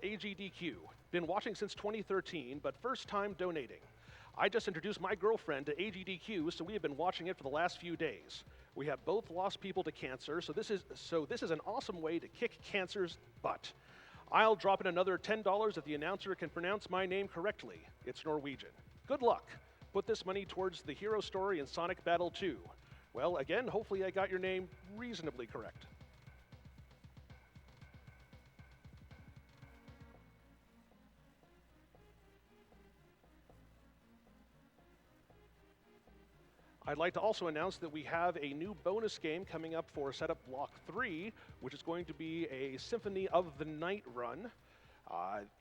AGDQ. Been watching since 2013, but first time donating. I just introduced my girlfriend to AGDQ, so we have been watching it for the last few days. We have both lost people to cancer, so this is an awesome way to kick cancer's butt. I'll drop in another $10 if the announcer can pronounce my name correctly. It's Norwegian. Good luck. Put this money towards the hero story in Sonic Battle 2. Well, again, hopefully I got your name reasonably correct. I'd like to also announce that we have a new bonus game coming up for Setup Block 3, which is going to be a Symphony of the Night run.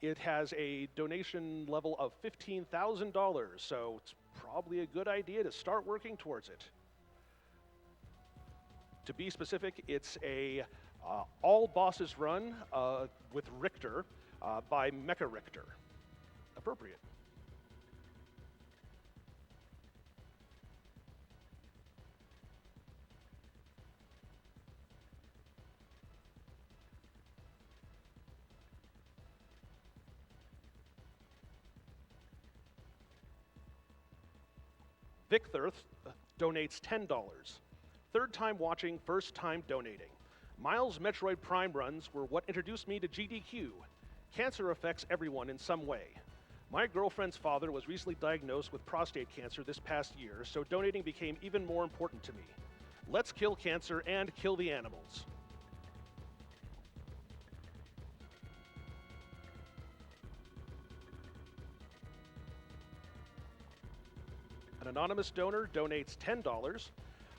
It has a donation level of $15,000, so it's probably a good idea to start working towards it. To be specific, it's a all bosses run with Richter by Mecha Richter. Appropriate. Victhirth donates $10. Third time watching, first time donating. Miles' Metroid Prime runs were what introduced me to GDQ. Cancer affects everyone in some way. My girlfriend's father was recently diagnosed with prostate cancer this past year, so donating became even more important to me. Let's kill cancer and kill the animals. An anonymous donor donates $10.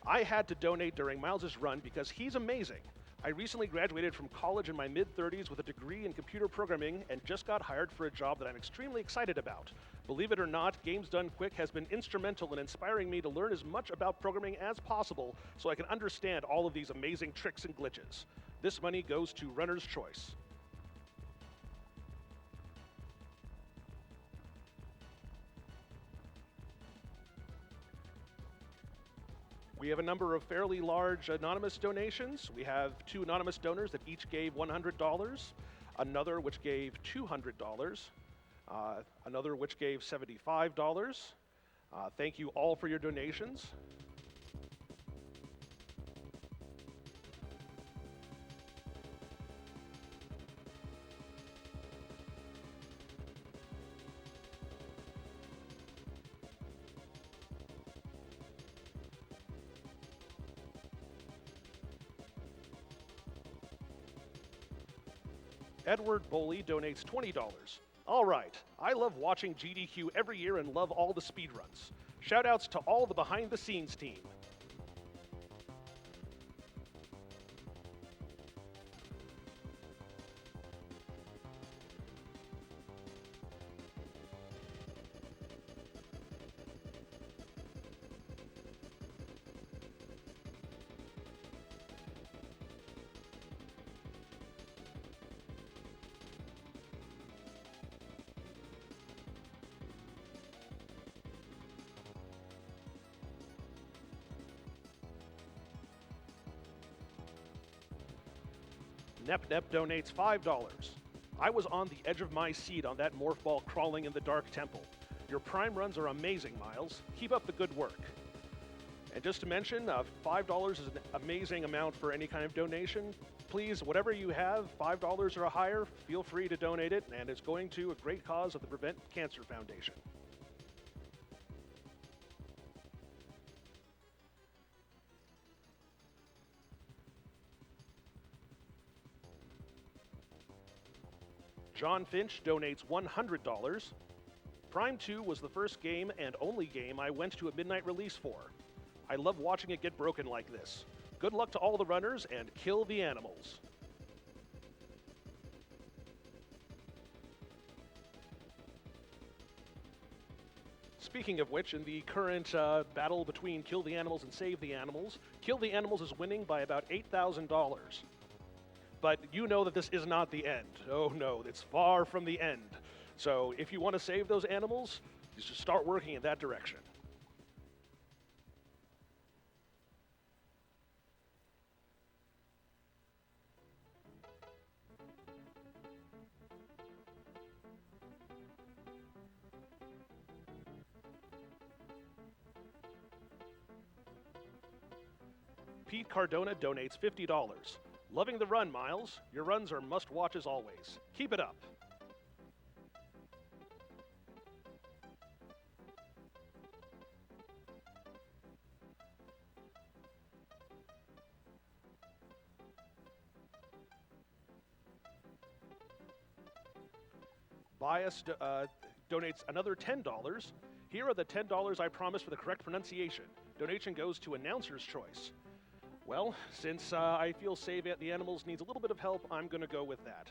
I had to donate during Miles' run because he's amazing. I recently graduated from college in my mid-30s with a degree in computer programming and just got hired for a job that I'm extremely excited about. Believe it or not, Games Done Quick has been instrumental in inspiring me to learn as much about programming as possible so I can understand all of these amazing tricks and glitches. This money goes to Runner's Choice. We have a number of fairly large anonymous donations. We have two anonymous donors that each gave $100, another which gave $200, another which gave $75. Thank you all for your donations. Edward Boley donates $20. All right, I love watching GDQ every year and love all the speedruns. Shoutouts to all the behind-the-scenes team. Nep donates $5. I was on the edge of my seat on that morph ball crawling in the Dark Temple. Your Prime runs are amazing, Miles. Keep up the good work. And just to mention, $5 is an amazing amount for any kind of donation. Please, whatever you have, $5 or higher, feel free to donate it, and it's going to a great cause of the Prevent Cancer Foundation. John Finch donates $100. Prime 2 was the first game and only game I went to a midnight release for. I love watching it get broken like this. Good luck to all the runners and kill the animals. Speaking of which, in the current battle between Kill the Animals and Save the Animals, Kill the Animals is winning by about $8,000. But you know that this is not the end. Oh no, it's far from the end. So if you want to save those animals, you should start working in that direction. Pete Cardona donates $50. Loving the run, Miles. Your runs are must-watch as always. Keep it up. Bias donates another $10. Here are the $10 I promised for the correct pronunciation. Donation goes to Announcer's Choice. Well, since I feel Save the Animals needs a little bit of help, I'm going to go with that.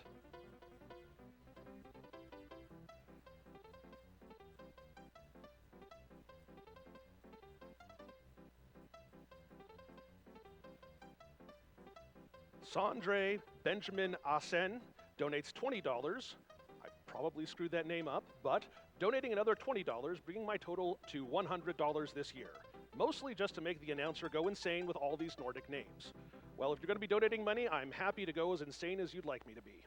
Sandre Benjamin Asen donates $20. I probably screwed that name up, but donating another $20, bringing my total to $100 this year. Mostly just to make the announcer go insane with all these Nordic names. Well, if you're going to be donating money, I'm happy to go as insane as you'd like me to be.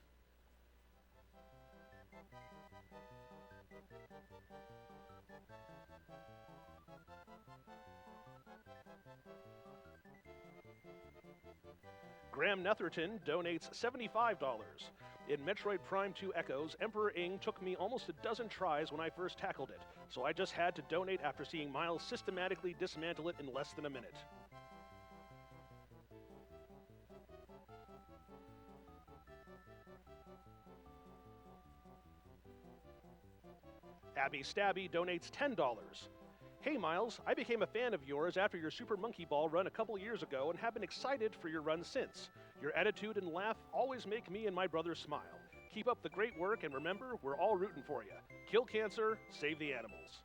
Graham Netherton donates $75. In Metroid Prime 2 Echoes, Emperor Ing took me almost a dozen tries when I first tackled it, so I just had to donate after seeing Miles systematically dismantle it in less than a minute. Abby Stabby donates $10. Hey Miles, I became a fan of yours after your Super Monkey Ball run a couple years ago and have been excited for your run since. Your attitude and laugh always make me and my brother smile. Keep up the great work and remember, we're all rooting for you. Kill cancer, save the animals.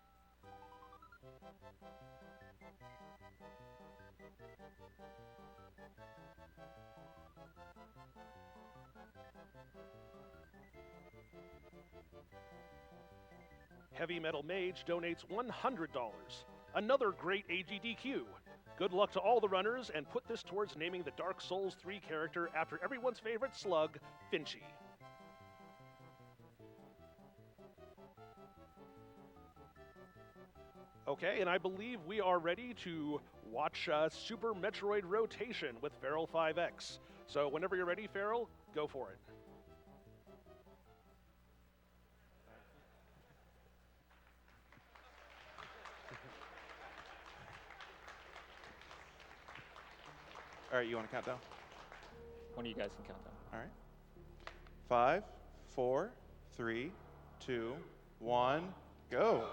Heavy Metal Mage donates $100. Another great AGDQ. Good luck to all the runners, and put this towards naming the Dark Souls 3 character after everyone's favorite slug, Finchy. Okay, and I believe we are ready to watch Super Metroid Rotation with feral5x. So whenever you're ready, Feral, go for it. All right, you want to count down? One of you guys can count down. All right. 5, 4, 3, 2, 1, go.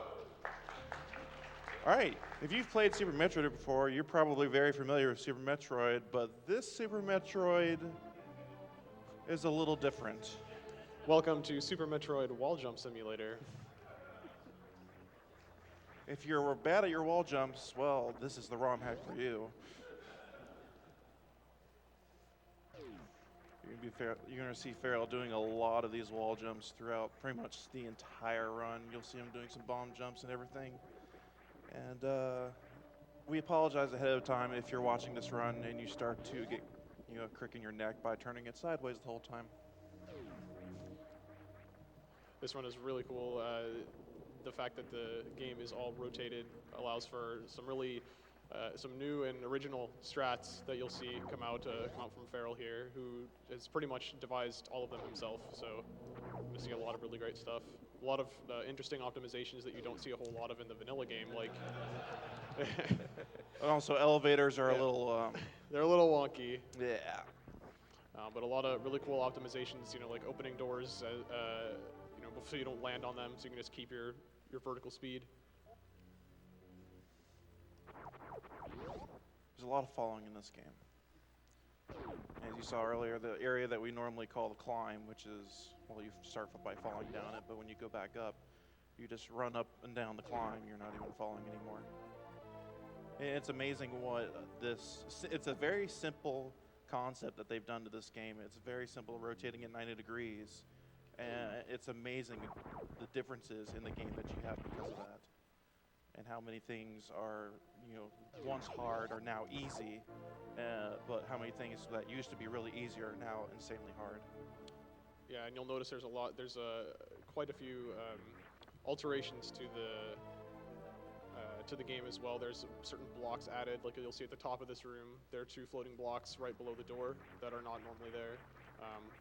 All right, if you've played Super Metroid before, you're probably very familiar with Super Metroid, but this Super Metroid is a little different. Welcome to Super Metroid Wall Jump Simulator. If you're bad at your wall jumps, well, this is the ROM hack for you. You're going to see Feral doing a lot of these wall jumps throughout pretty much the entire run. You'll see him doing some bomb jumps and everything. And we apologize ahead of time if you're watching this run and you start to get, a crick in your neck by turning it sideways the whole time. This run is really cool. The fact that the game is all rotated allows for some really some new and original strats that you'll see come out from Feral here, who has pretty much devised all of them himself. So you're going to see a lot of really great stuff. A lot of interesting optimizations that you don't see a whole lot of in the vanilla game, like. And also, elevators are a little. They're a little wonky. Yeah. But a lot of really cool optimizations, like opening doors, so you don't land on them, so you can just keep your vertical speed. There's a lot of falling in this game. As you saw earlier, the area that we normally call the climb, which is, well, you start by falling down it, but when you go back up, you just run up and down the climb. You're not even falling anymore. And it's amazing what it's a very simple concept that they've done to this game. It's very simple, rotating at 90 degrees. And it's amazing the differences in the game that you have because of that. And how many things are, once hard are now easy, but how many things that used to be really easy are now insanely hard. Yeah, and you'll notice there's quite a few alterations to to the game as well. There's certain blocks added, like you'll see at the top of this room. There are 2 floating blocks right below the door that are not normally there.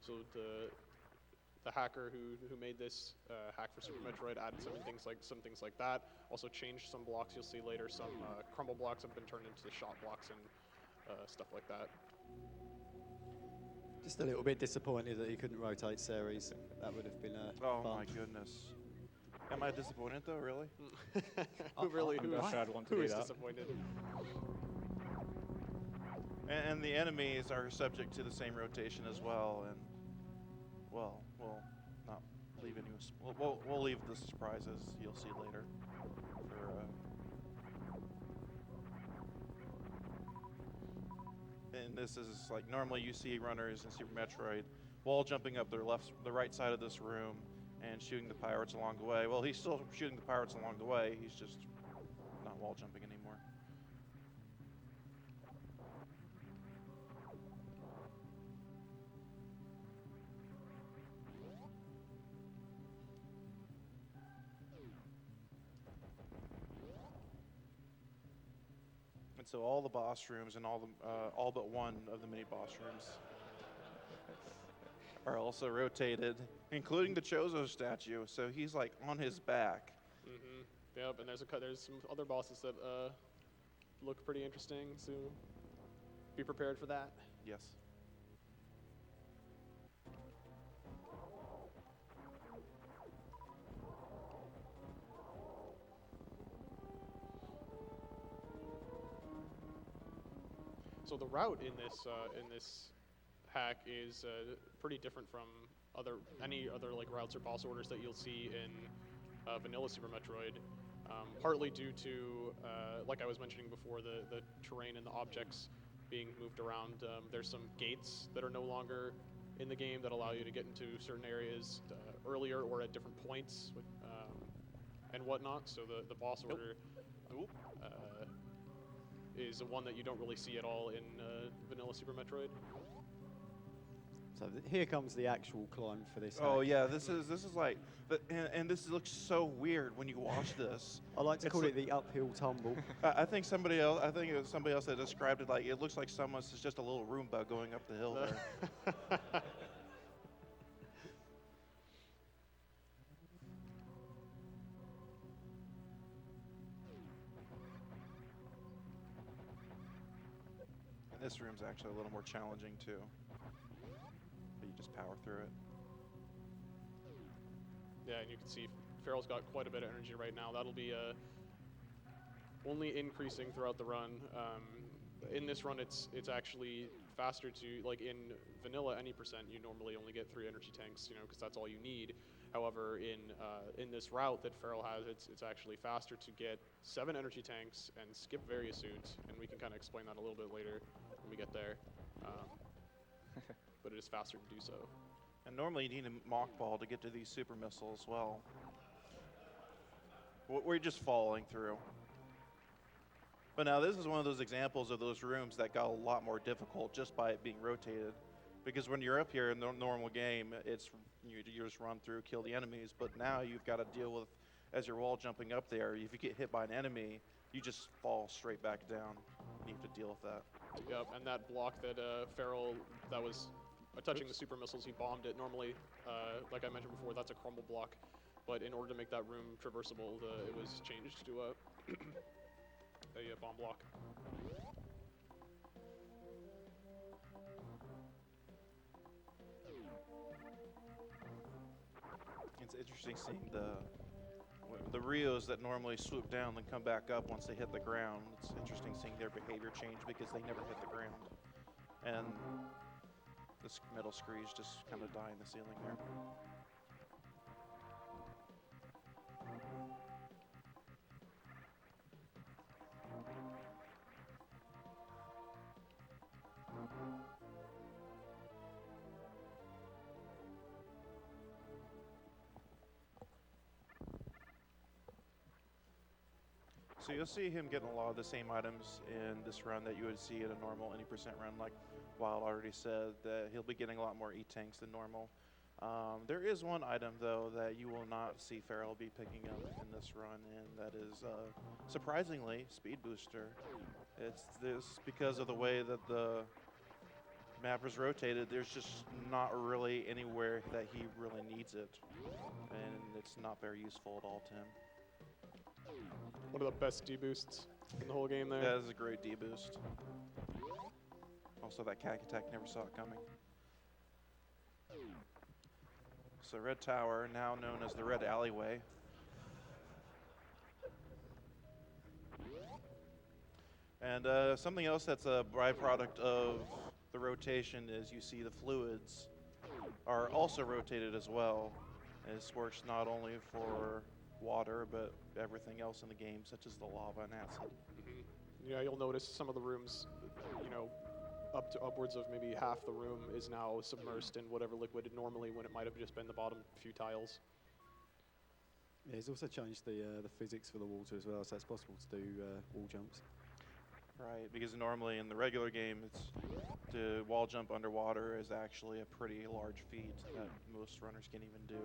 So the hacker who made this hack for Super Metroid added some things like that. Also changed some blocks. You'll see later some crumble blocks have been turned into shot blocks and stuff like that. Just a little bit disappointed that he couldn't rotate series. That would have been Oh fun. my goodness. Am I disappointed though, really? Who is disappointed? And the enemies are subject to the same rotation as well, and well, we'll not leave any. We'll leave the surprises you'll see later. And this is like normally you see runners in Super Metroid wall jumping up the right side of this room and shooting the pirates along the way. Well, he's still shooting the pirates along the way. He's just not wall jumping anymore. And so all the boss rooms and all but one of the mini boss rooms are also rotated, including the Chozo statue. So he's like on his back. Mm-hmm. Yep, and there's some other bosses that look pretty interesting. So be prepared for that. Yes. So the route in this hack is pretty different from any other like routes or boss orders that you'll see in vanilla Super Metroid. Partly due to, like I was mentioning before, the terrain and the objects being moved around. There's some gates that are no longer in the game that allow you to get into certain areas earlier or at different points and whatnot. So the boss order is one that you don't really see at all in vanilla Super Metroid. So here comes the actual climb for this. Oh hack. yeah, this is like, and this looks so weird when you watch this. I like to call it the uphill tumble. I think somebody else. I think it was somebody else that described it like it looks like someone's just a little Roomba going up the hill there. And this room's actually a little more challenging too. But you just power through it. Yeah, and you can see Feral's got quite a bit of energy right now. That'll be only increasing throughout the run. In this run, it's actually faster to, like in vanilla, any percent, you normally only get 3 energy tanks, because that's all you need. However, in this route that Feral has, it's actually faster to get 7 energy tanks and skip various suits, and we can kind of explain that a little bit later when we get there. But it is faster to do so. And normally you need a mock ball to get to these super missiles as well. We're just falling through. But now this is one of those examples of those rooms that got a lot more difficult just by it being rotated. Because when you're up here in the normal game, it's you just run through, kill the enemies. But now you've got to deal with, as you're wall jumping up there, if you get hit by an enemy, you just fall straight back down. You have to deal with that. Yep, and that block that Feral, that was touching the super missiles, he bombed it. Normally, like I mentioned before, that's a crumble block. But in order to make that room traversable, it was changed to a bomb block. It's interesting seeing the Rios that normally swoop down and come back up once they hit the ground. It's interesting seeing their behavior change because they never hit the ground. And this metal screes just kind of die in the ceiling there. So you'll see him getting a lot of the same items in this run that you would see in a normal any percent run. Like Wild already said, that he'll be getting a lot more E-tanks than normal. There is one item, though, that you will not see Feral be picking up in this run, and that is, surprisingly, Speed Booster. It's this because of the way that the map is rotated. There's just not really anywhere that he really needs it, and it's not very useful at all to him. One of the best D-boosts in the whole game there. That is a great D-boost. Also, that Cack Attack, never saw it coming. So Red Tower, now known as the Red Alleyway. And something else that's a byproduct of the rotation is you see the fluids are also rotated as well. This works not only for water, but everything else in the game, such as the lava and acid. Yeah, you'll notice some of the rooms, you know, up to upwards of maybe half the room is now submersed in whatever liquid normally when it might have just been the bottom few tiles. Yeah, he's also changed the physics for the water as well, so it's possible to do wall jumps. Right, because normally in the regular game, to wall jump underwater is actually a pretty large feat that most runners can't even do.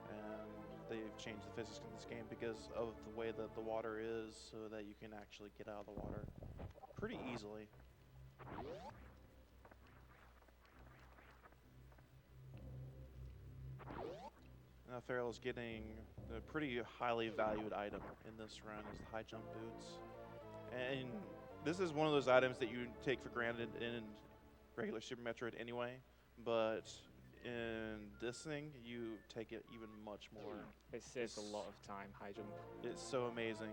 And they've changed the physics in this game because of the way that the water is, so that you can actually get out of the water pretty easily. Now Feral is getting a pretty highly valued item in this run is the high jump boots. And this is one of those items that you take for granted in regular Super Metroid anyway, but in this thing, you take it even much more. It saves a lot of time, high jump. It's so amazing.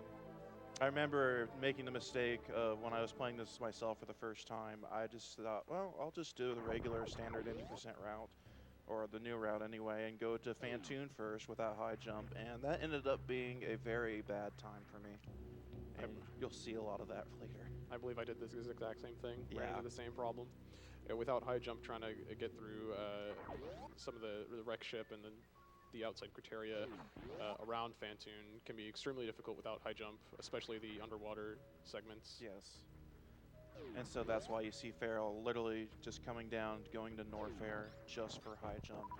I remember making the mistake of when I was playing this myself for the first time, I just thought, well, I'll just do the regular standard 80% route, or the new route anyway, and go to Fantoon first without high jump, and that ended up being a very bad time for me. And you'll see a lot of that later. I believe I did this exact same thing. Yeah. Ran into the same problem. Without high jump, trying to get through some of the wreck ship and then the outside criteria around Fantoon can be extremely difficult without high jump, especially the underwater segments. Yes. And so that's why you see Feral literally just coming down, going to Norfair just for high jump,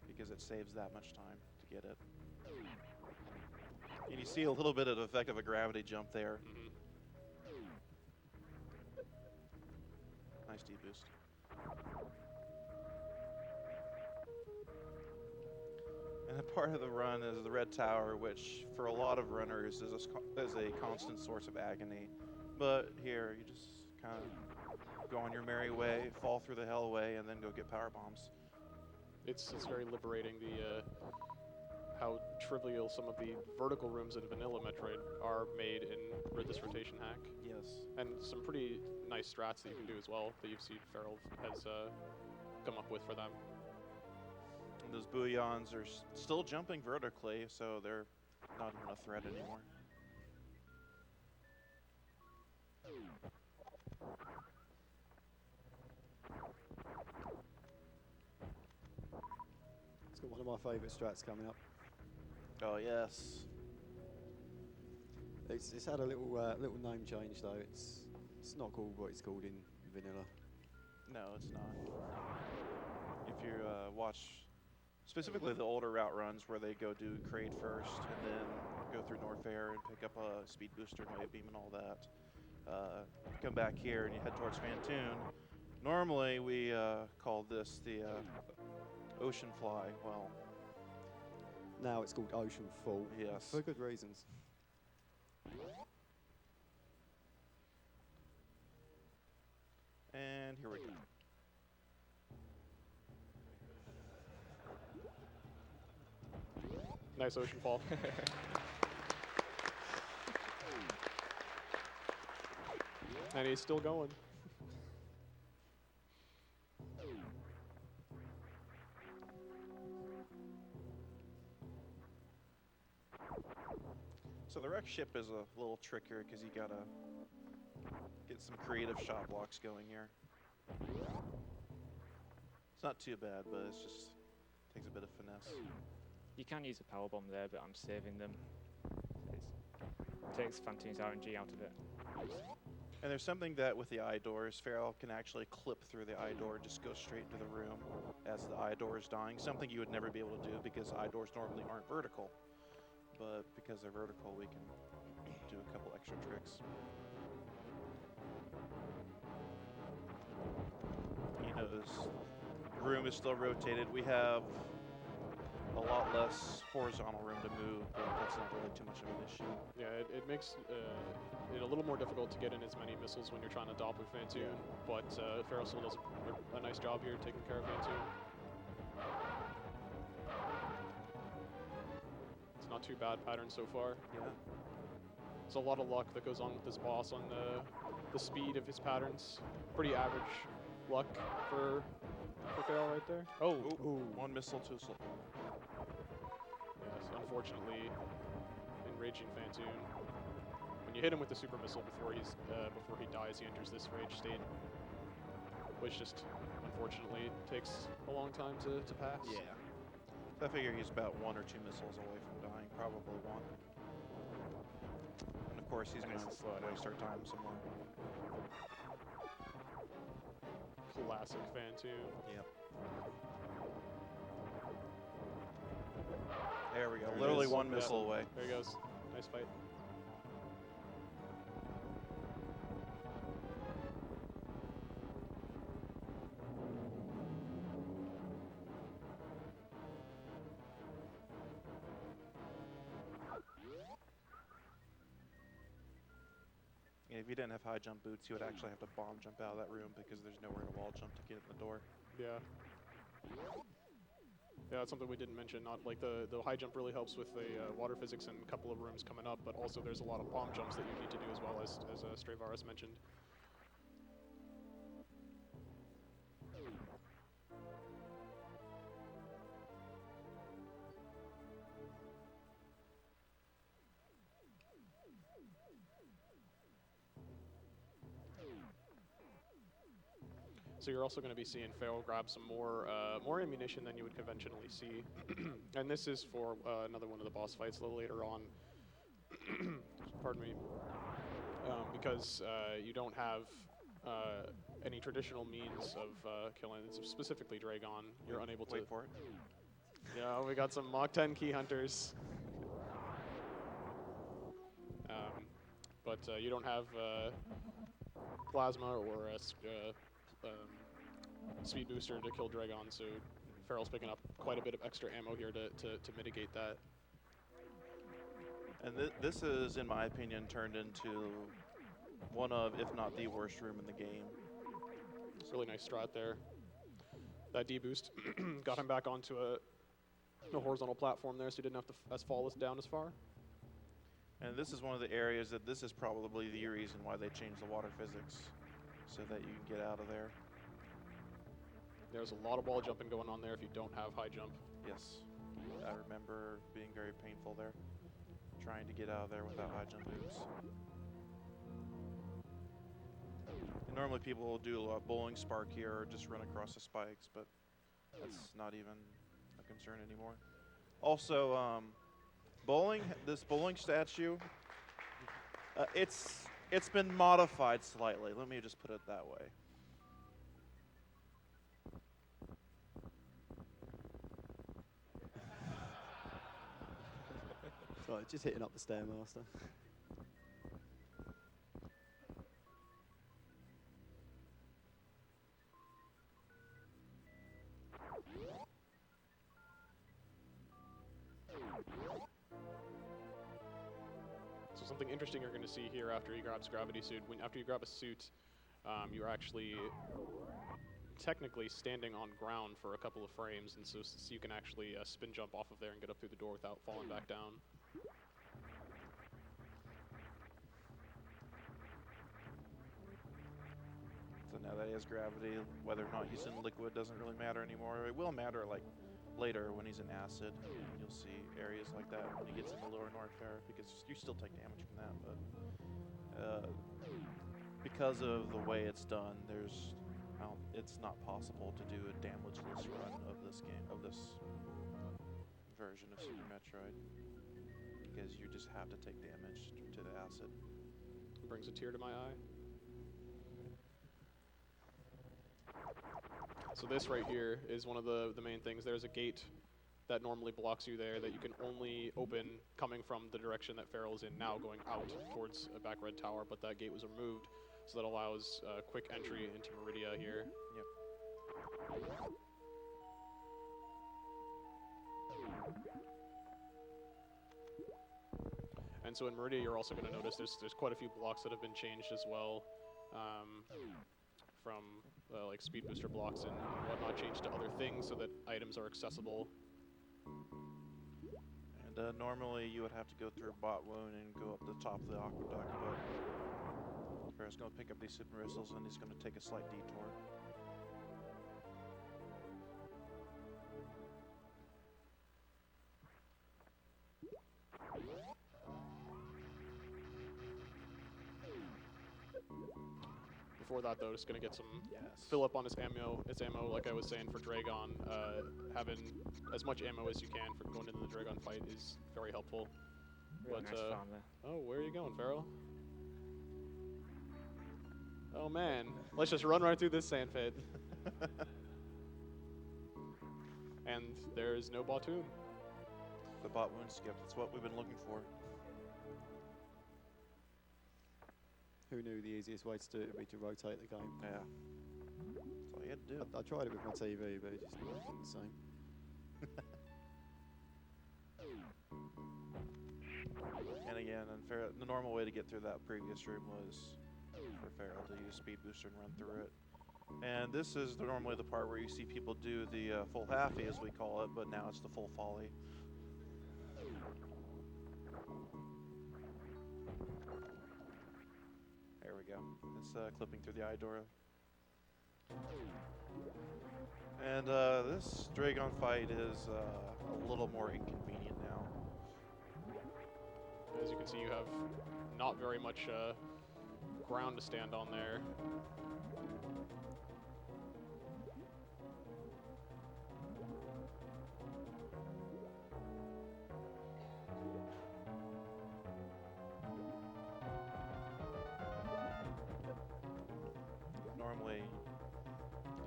because it saves that much time to get it. And you see a little bit of the effect of a gravity jump there. Nice D-boost. And a part of the run is the Red Tower, which for a lot of runners is a constant source of agony. But here, you just kind of go on your merry way, fall through the hellway, and then go get power bombs. It's very liberating, how trivial some of the vertical rooms in vanilla Metroid are made in this rotation hack. Yes. And some pretty nice strats that you can do as well that you've seen Feral has come up with for them. And those booyahs are still jumping vertically, so they're not even a threat anymore. It's got one of my favourite strats coming up. Oh yes. It's had a little little name change though. It's not called what it's called in vanilla. No, it's not. If you watch specifically the older route runs where they go do Kraid first and then go through Norfair and pick up a speed booster and wave beam and all that, come back here and you head towards Fantoon. Normally we call this the Ocean Fly. Well, Now it's called Ocean Fall. yes. For good reasons. And here we go. Nice ocean fall. And he's still going. So the wreck ship is a little trickier because you gotta get some creative shot blocks going here. It's not too bad, but it's just takes a bit of finesse. You can use a power bomb there, but I'm saving them. It takes Fantoon's RNG out of it. And there's something that with the eye doors, Feral can actually clip through the eye door, just go straight into the room as the eye door is dying. Something you would never be able to do because eye doors normally aren't vertical. But because they're vertical, we can do a couple extra tricks. He knows the room is still rotated. We have a lot less horizontal room to move, but that's not really too much of an issue. Yeah, it makes it a little more difficult to get in as many missiles when you're trying to dop with Fantoon, but Feral still does a nice job here taking care of Fantoon. It's not too bad pattern so far. Yeah. There's a lot of luck that goes on with this boss on the speed of his patterns. Pretty average luck for Feral right there. Oh, one missile too slow. Yes, unfortunately, enraging Fantoon. When you hit him with the super missile before he dies, he enters this rage state, which just unfortunately takes a long time to pass. Yeah. I figure he's about 1 or 2 missiles away from dying, probably 1. And of course, he's going to waste our time somewhere. Classic Fantoon. Yep. There we go. There it Literally is. 1 Yeah. missile away. There he goes. Nice fight. Yeah, if you didn't have high jump boots, you would actually have to bomb jump out of that room because there's nowhere to wall jump to get in the door. Yeah. Yeah, that's something we didn't mention. Not like the high jump really helps with the water physics and a couple of rooms coming up, but also there's a lot of bomb jumps that you need to do as well, as Strayvaris mentioned. So you're also going to be seeing Feral grab some more ammunition than you would conventionally see. And this is for another one of the boss fights a little later on. Pardon me. Because you don't have any traditional means of killing, specifically Dragon. You're unable to... Wait for it. Yeah, we got some Mach 10 key hunters. But you don't have plasma or speed booster to kill Dragon, so Feral's picking up quite a bit of extra ammo here to mitigate that. And this is, in my opinion, turned into one of, if not the worst room in the game. It's a really nice strat there. That D-boost got him back onto a horizontal platform there, so he didn't have to fall down as far. And this is one of the areas that this is probably the reason why they changed the water physics, so that you can get out of there. There's a lot of wall jumping going on there if you don't have high jump. Yes, I remember being very painful there, trying to get out of there without high jump boots. And normally people will do a bowling spark here or just run across the spikes, but that's not even a concern anymore. Also, this bowling statue, it's been modified slightly. Let me just put it that way. Right, just hitting up the Stairmaster. So something interesting you're going to see here after he grabs Gravity Suit. After you grab a suit, you're actually technically standing on ground for a couple of frames, and so you can actually spin jump off of there and get up through the door without falling back down. So now that he has gravity, whether or not he's in liquid doesn't really matter anymore. It will matter like later when he's in acid. You'll see areas like that when he gets into lower Norfair, because you still take damage from that, but because of the way it's done, it's not possible to do a damageless run of this game, of this version of Super Metroid, because you just have to take damage to the acid. Brings a tear to my eye. So this right here is one of the main things. There's a gate that normally blocks you there that you can only open coming from the direction that Feral is in now, going out towards a back red tower, but that gate was removed, so that allows quick entry into Meridia here. Yep. And so in Meridia, you're also going to notice there's quite a few blocks that have been changed as well, from like speed booster blocks and whatnot, changed to other things so that items are accessible. And normally you would have to go through Bot Wound and go up the top of the aqueduct, but Feral's going to pick up these super missiles and he's going to take a slight detour. Before that, though, just going to get some Yes. fill up on his ammo. Its ammo, like I was saying, for Dragon, having as much ammo as you can for going into the Dragon fight is very helpful. Really But, nice farm there. Oh, where are you going, Feral? Oh man, let's just run right through this sand pit. And there's no Batoon. The Bot Wound skip, that's what we've been looking for. Who knew the easiest way to do it would be to rotate the game? Yeah. That's all you had to do. I tried it with my TV, but it just wasn't the same. And again, the normal way to get through that previous room was for Feral to use Speed Booster and run through it. And this is normally the part where you see people do the full halfie, as we call it, but now it's the full volley. There we go. It's clipping through the Idora. And this Dragon fight is a little more inconvenient now. As you can see, you have not very much ground to stand on there. Normally,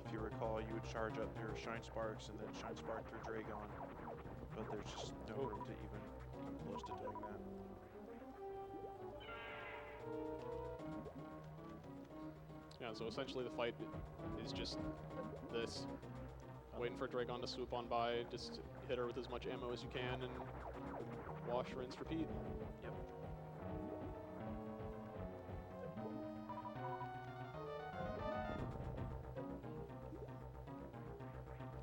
if you recall, you would charge up your Shine Sparks and then Shine Spark through Dragon, but there's just no room to even come close to doing that. Yeah, so essentially the fight is just this. Waiting for Dragon to swoop on by, just hit her with as much ammo as you can, and wash, rinse, repeat. Yep.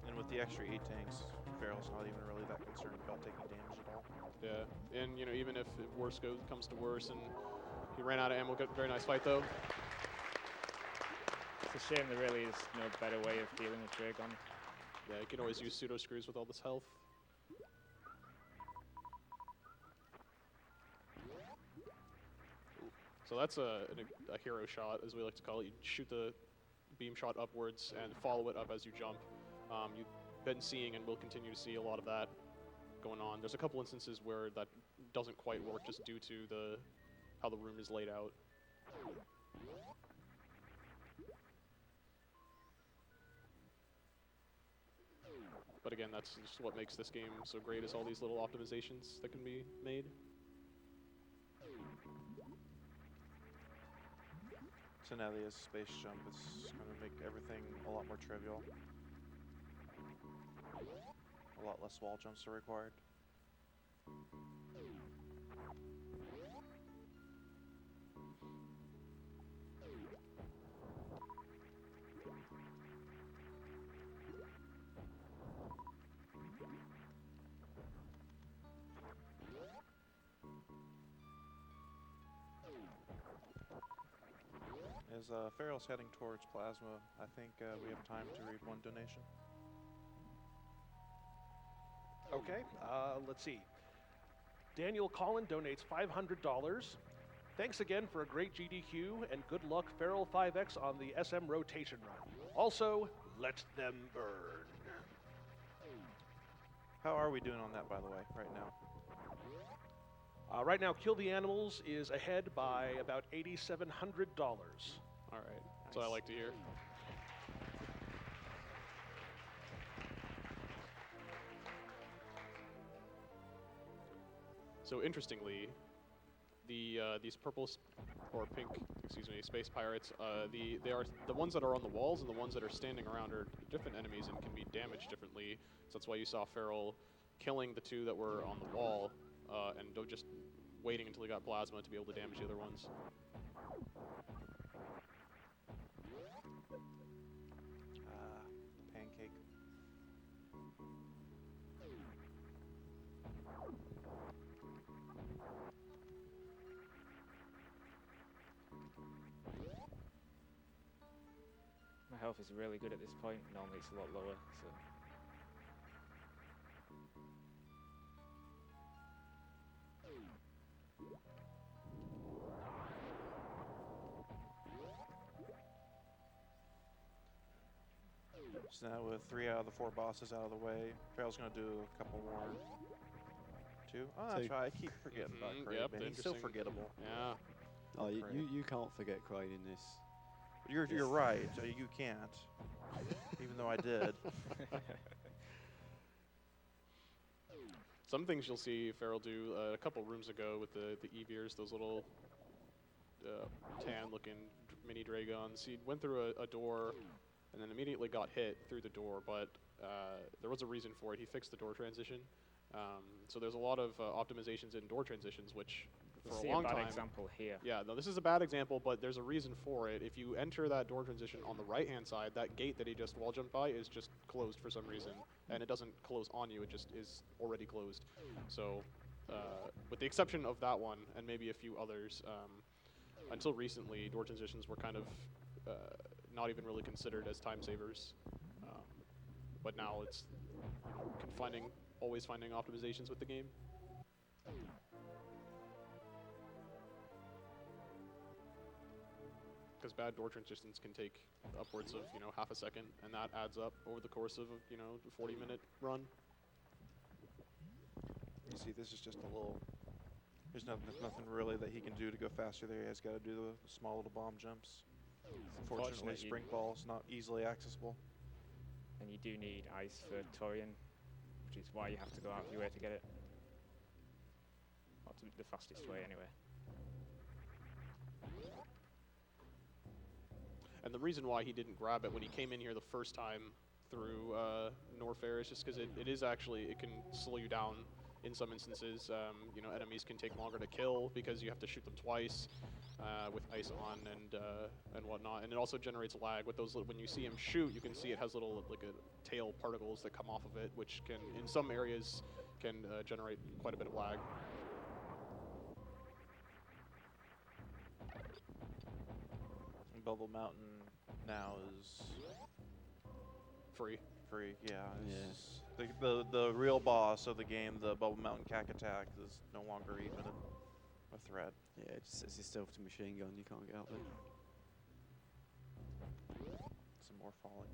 And with the extra 8 tanks, Feral's not even really that concerned about taking damage at all. Yeah, and you know, even if worse comes to worse, and he ran out of ammo, got a very nice fight though. It's a shame there really is no better way of dealing with Dragon. Yeah, you can always use pseudo screws with all this health. So that's a hero shot, as we like to call it. You shoot the beam shot upwards and follow it up as you jump. You've been seeing and will continue to see a lot of that going on. There's a couple instances where that doesn't quite work just due to how the room is laid out. But again, that's just what makes this game so great, is all these little optimizations that can be made. So now the space jump is going to make everything a lot more trivial. A lot less wall jumps are required. As Feral's heading towards Plasma, I think we have time to read one donation. Okay, let's see. Daniel Collin donates $500. Thanks again for a great GDQ, and good luck feral5x on the SM rotation run. Also, let them burn. How are we doing on that, by the way, right now? Right now, Kill the Animals is ahead by about $8,700. All right, that's what I like to hear. So interestingly, these or pink, excuse me, space pirates, they are the ones that are on the walls and the ones that are standing around are different enemies and can be damaged differently. So that's why you saw Feral killing the two that were on the wall and just waiting until he got plasma to be able to damage the other ones. Pancake. My health is really good at this point. Normally it's a lot lower, so. So now with 3 out of the 4 bosses out of the way, Feral's going to do a couple more. 2? Oh, that's Two. right. I keep forgetting about Crane, Yep, man. He's so interesting. forgettable. Yeah. Oh, you, Crane. you can't forget Crane in this. You're right. You can't. Even though I did. Some things you'll see Feral do a couple rooms ago with the Evirs, those little tan-looking mini Dragons. He went through a door and then immediately got hit through the door, but there was a reason for it. He fixed the door transition. So there's a lot of optimizations in door transitions, which We'll for see a long bad time. example here. Yeah, no, this is a bad example, but there's a reason for it. If you enter that door transition on the right-hand side, that gate that he just wall jumped by is just closed for some reason, and it doesn't close on you, it just is already closed. So, with the exception of that one, and maybe a few others, until recently, door transitions were kind of not even really considered as time savers. But now it's always finding optimizations with the game. Because bad door transitions can take upwards of, half a second, and that adds up over the course of, a 40-minute run. You see, this is just a little... There's nothing really that he can do to go faster there. He has got to do the small little bomb jumps. Unfortunately, unfortunate Spring Ball's not easily accessible. And you do need ice for Torian, which is why you have to go out of your way to get it. Not the fastest way, anyway. And the reason why he didn't grab it when he came in here the first time through Norfair is just because it is actually, it can slow you down in some instances. Enemies can take longer to kill because you have to shoot them twice with ice on and whatnot. And it also generates lag with those. When you see him shoot, you can see it has little tail particles that come off of it, which can, in some areas, can generate quite a bit of lag. Bubble Mountain now is Free. free. Yeah. Yeah. The real boss of the game, the Bubble Mountain Cack Attack, is no longer even a threat. Yeah, it just sets itself to machine gun. You can't get up there. Some more falling.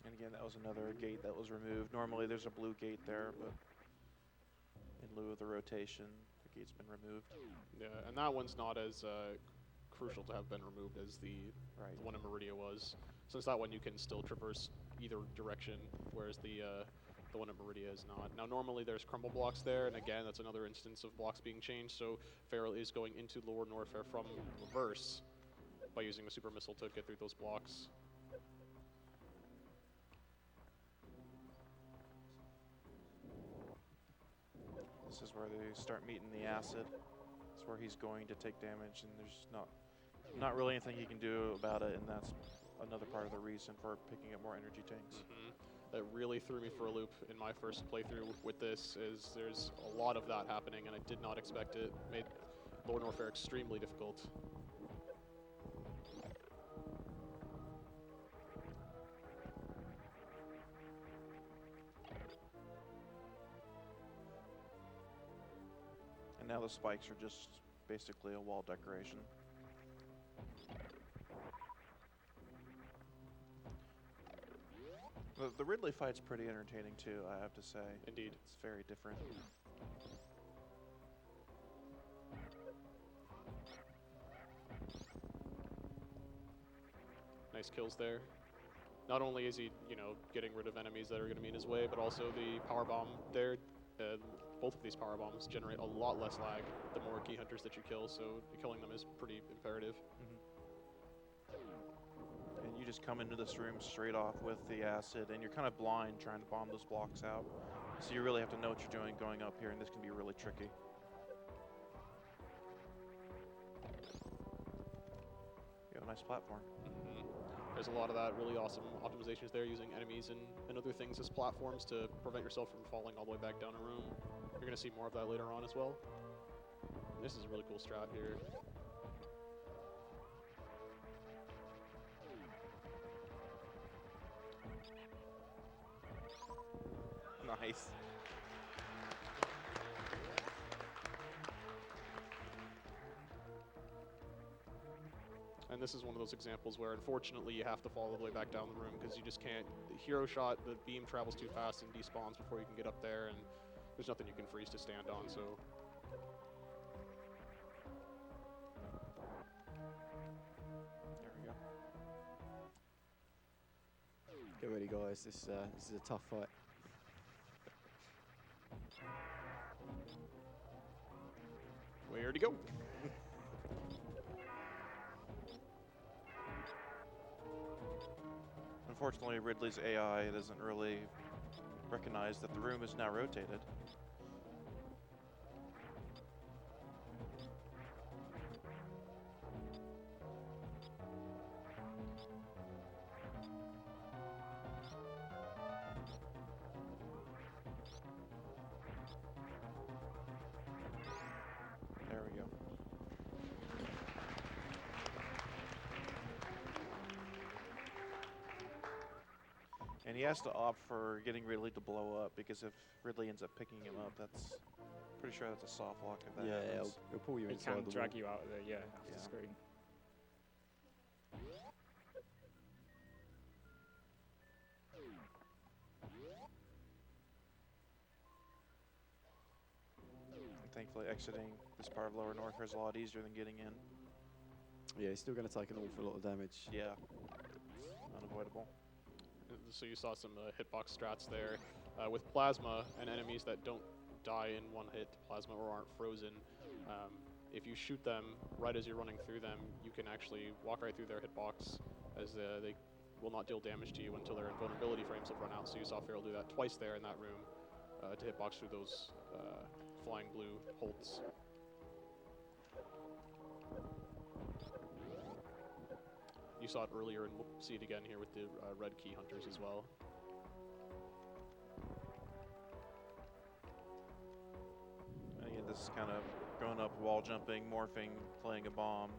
And again, that was another gate that was removed. Normally there's a blue gate there, but in lieu of the rotation, the gate's been removed. Yeah, and that one's not as crucial to have been removed as the one in Meridia was. Since that one you can still traverse either direction, whereas the one at Meridia is not. Now normally there's crumble blocks there, and again that's another instance of blocks being changed, so Feral is going into Lower Norfair from reverse by using the super missile to get through those blocks. This is where they start meeting the acid. It's where he's going to take damage, and there's not really anything he can do about it, and that's another part of the reason for picking up more energy tanks. That really threw me for a loop in my first playthrough with this, is there's a lot of that happening, and I did not expect it. Made Lower Norfair extremely difficult. And now the spikes are just basically a wall decoration. The Ridley fight's pretty entertaining too, I have to say. Indeed. It's very different. nice kills there. Not only is he, you know, getting rid of enemies that are going to be in his way, but also the power bomb there. Both of these power bombs generate a lot less lag the more key hunters that you kill, so killing them is pretty imperative. And you just come into this room straight off with the acid, and you're kind of blind trying to bomb those blocks out. So you really have to know what you're doing going up here, and this can be really tricky. You have a nice platform. There's a lot of that really awesome optimizations there, using enemies and other things as platforms to prevent yourself from falling all the way back down a room. You're going to see more of that later on as well. And this is a really cool strat here. Nice. And this is one of those examples where, unfortunately, you have to fall all the way back down the room because you just can't. The hero shot, the beam travels too fast and despawns before you can get up there, and there's nothing you can freeze to stand on, so. There we go. Get ready, guys. This is a tough fight. Where to go? Unfortunately, Ridley's AI doesn't really recognize that the room is now rotated. There we go. And he has to opt for getting Ridley to blow up, because if Ridley ends up picking him up, that's pretty sure that's a soft lock if that Yeah, happens. it'll pull you It inside can the drag wall. you out of the after Yeah. screen. And thankfully, exiting this part of Lower North is a lot easier than getting in. Yeah, he's still going to take an awful lot of damage. Yeah, unavoidable. So you saw some hitbox strats there. With Plasma and enemies that don't die in one hit to Plasma or aren't frozen, if you shoot them right as you're running through them, you can actually walk right through their hitbox, as they will not deal damage to you until their invulnerability frames have run out. So you saw Feral do that twice there in that room to hitbox through those flying blue holds. You saw it earlier, and we'll see it again here with the red key hunters as well. And again, this is kind of going up, wall jumping, morphing, playing a bomb,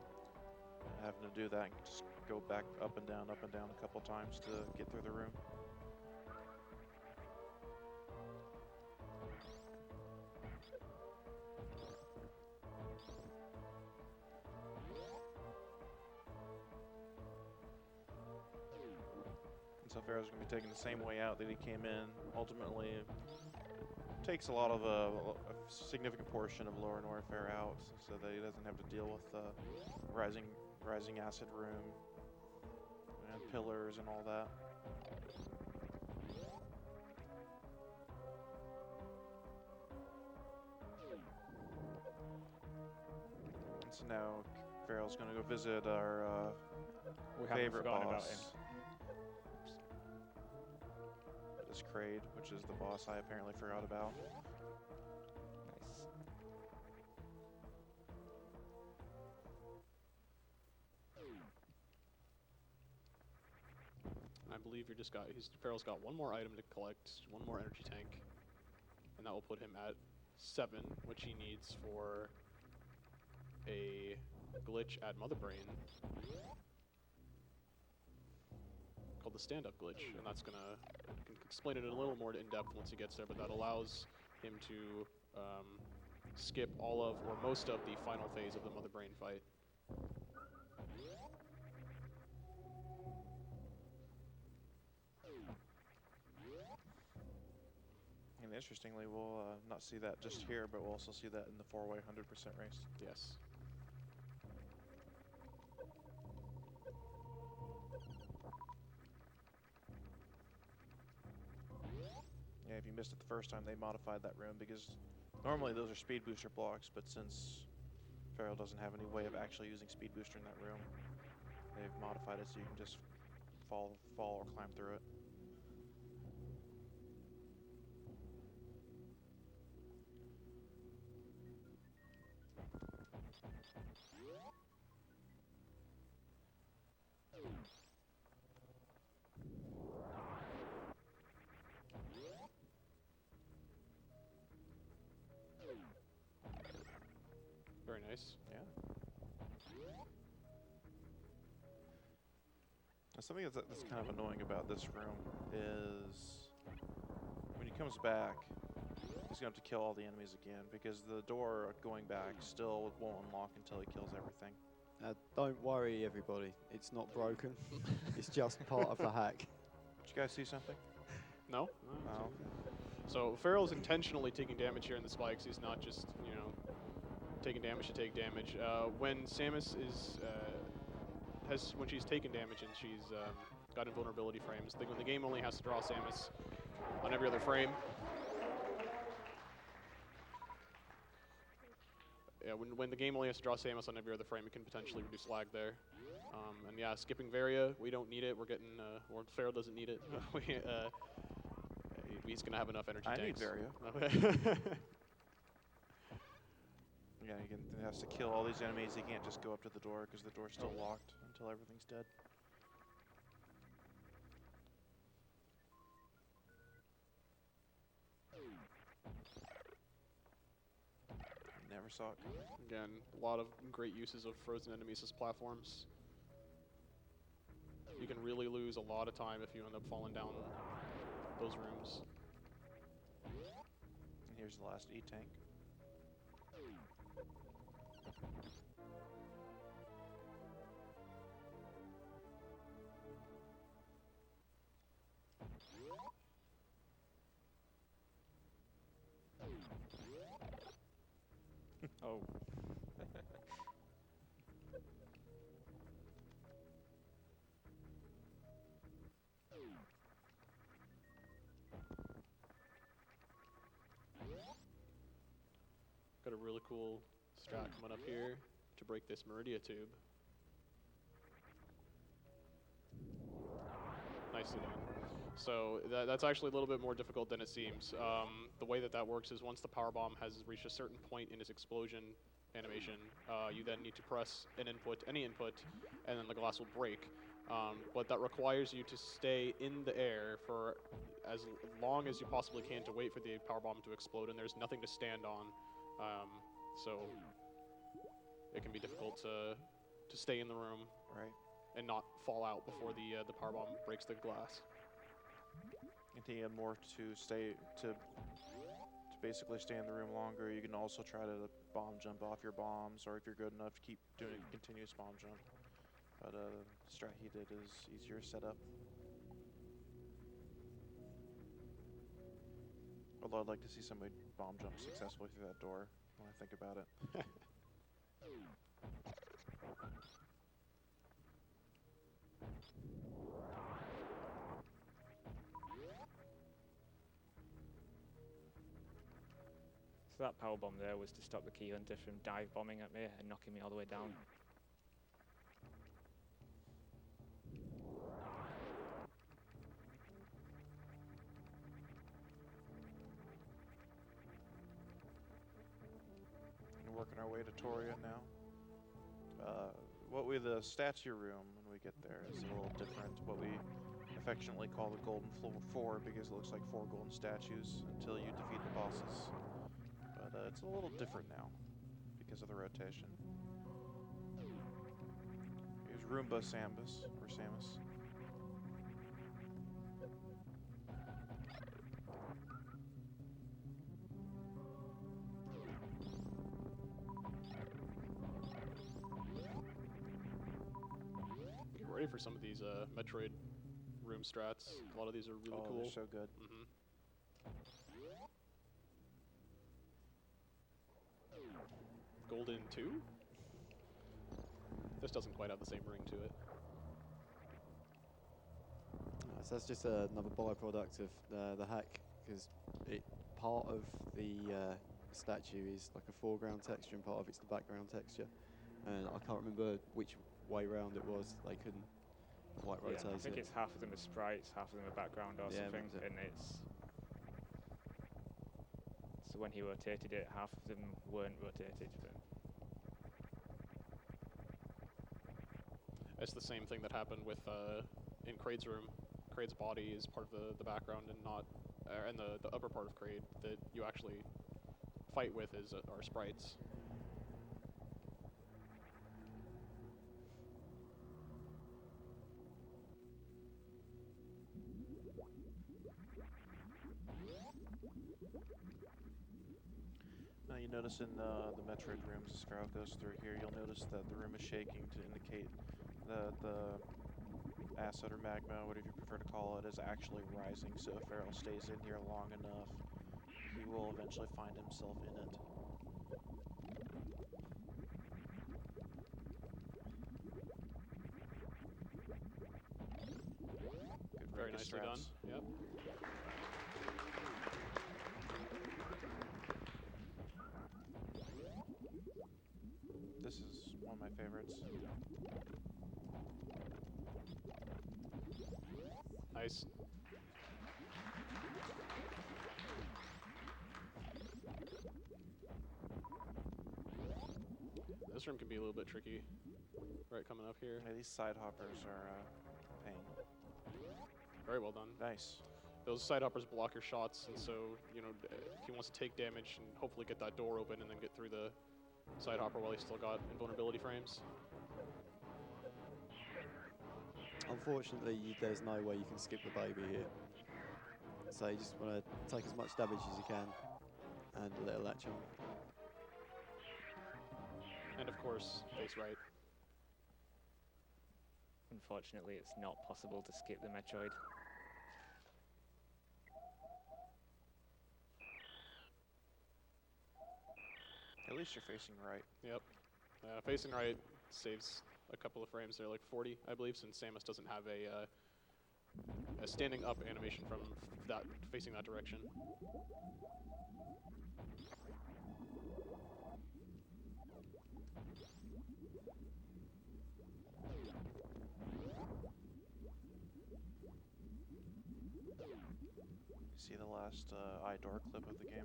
having to do that and just go back up and down a couple times to get through the room. And so Pharaoh's going to be taking the same way out that he came in. Ultimately, takes a lot of a significant portion of Lower Norfair out, so that he doesn't have to deal with rising acid room and pillars and all that. And so now Pharaoh's going to go visit our We haven't favorite forgotten boss. about him. This Kraid, which is the boss I apparently forgot about. Nice. I believe Feral's got one more item to collect, one more energy tank, and that will put him at 7, which he needs for a glitch at Mother Brain called the stand-up glitch, and that's gonna can explain it a little more in depth once he gets there, but that allows him to skip all of or most of the final phase of the Mother Brain fight. And interestingly, we'll not see that just here, but we'll also see that in the 4-way 100% race. Yes. Yeah, if you missed it the first time, they modified that room because normally those are speed booster blocks, but since Feral doesn't have any way of actually using speed booster in that room, they've modified it so you can just fall or climb through it. Very nice. Yeah. Now, something that's kind of annoying about this room is when he comes back, he's going to have to kill all the enemies again because the door going back still won't unlock until he kills everything. Don't worry, everybody. It's not broken. It's just part of the hack. Did you guys see something? No? Oh, okay. So Feral's intentionally taking damage here in the spikes. He's not just, you know, taking damage to take damage. When Samus is when she's taken damage and she's got invulnerability frames, when the game only has to draw Samus on every other frame. Yeah, when the game only has to draw Samus on every other frame, it can potentially reduce lag there. And yeah, skipping Varia, we don't need it. We're getting, or Feral doesn't need it. He's gonna have enough energy I tanks. need Varia. Okay. Yeah, he has to kill all these enemies. He can't just go up to the door because the door's still locked until everything's dead. Never saw it coming. Again, a lot of great uses of frozen enemies as platforms. You can really lose a lot of time if you end up falling down those rooms. And here's the last E-tank. Oh. Got a really cool strat coming up here to break this Meridia tube. Nicely done. So that's actually a little bit more difficult than it seems. The way that works is once the power bomb has reached a certain point in its explosion animation, you then need to press an input, any input, and then the glass will break. But that requires you to stay in the air for as long as you possibly can to wait for the power bomb to explode, and there's nothing to stand on. So it can be difficult to stay in the room, Right. and not fall out before the power bomb breaks the glass. If you have more to basically stay in the room longer, you can also try to bomb jump off your bombs, or if you're good enough, keep doing a continuous bomb jump. But the strat he did is easier setup. Although I'd like to see somebody bomb jump successfully through that door when I think about it. So that power bomb there was to stop the key hunter from dive bombing at me and knocking me all the way down. We're working our way to Toria now. The statue room when we get there is a little different. What we affectionately call the Golden Four because it looks like 4 golden statues until you defeat the bosses. But it's a little different now because of the rotation. Here's Roomba Samus, or Samus. Get ready for some of these Metroid room strats. A lot of these are really cool. They're so good. Golden 2? This doesn't quite have the same ring to it. So that's just another byproduct of the hack because part of the statue is like a foreground texture and part of it's the background texture, and I can't remember which way round it was. They couldn't quite rotate I think it. it's half of them are sprites, half of them are background or Yeah, something, that's it. and it's so when he rotated it, half of them weren't rotated. But It's the same thing that happened with in Kraid's room. Kraid's body is part of the background and not, and the upper part of Kraid that you actually fight with are sprites. Now you notice in the Metroid rooms, as Feral goes through here, you'll notice that the room is shaking to indicate that the acid or magma, whatever you prefer to call it, is actually rising. So if Feral stays in here long enough, he will eventually find himself in it. Good, Very nicely done. strats. Yep. This is one of my favorites. Nice. This room can be a little bit tricky. Right, coming up here. Yeah, these side hoppers are pain. Very well done. Nice. Those side hoppers block your shots, and so, you know, he wants to take damage and hopefully get that door open and then get through the side hopper while he's still got invulnerability frames. Unfortunately, there's no way you can skip the baby here. So you just want to take as much damage as you can and let it latch on. And of course, face right. unfortunately, it's not possible to skip the Metroid. At least you're facing right. Yep. Facing right saves a couple of frames there, like 40, I believe, since Samus doesn't have a standing up animation from that facing that direction. See the last iDoor clip of the game?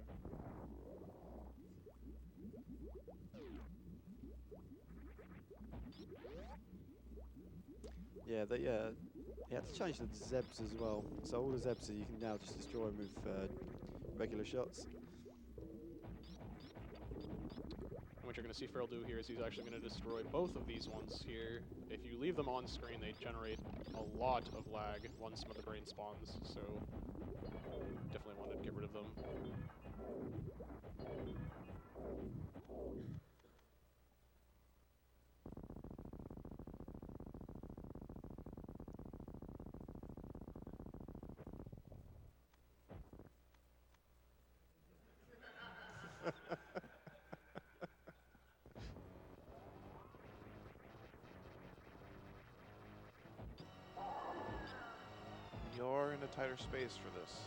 Yeah, you had to change the Zebs as well. So all the Zebs, you can now just destroy them with regular shots. And what you're going to see Feral do here is he's actually going to destroy both of these ones here. If you leave them on screen, they generate a lot of lag once Mother Brain spawns, so definitely wanted to get rid of them. You're in a tighter space for this.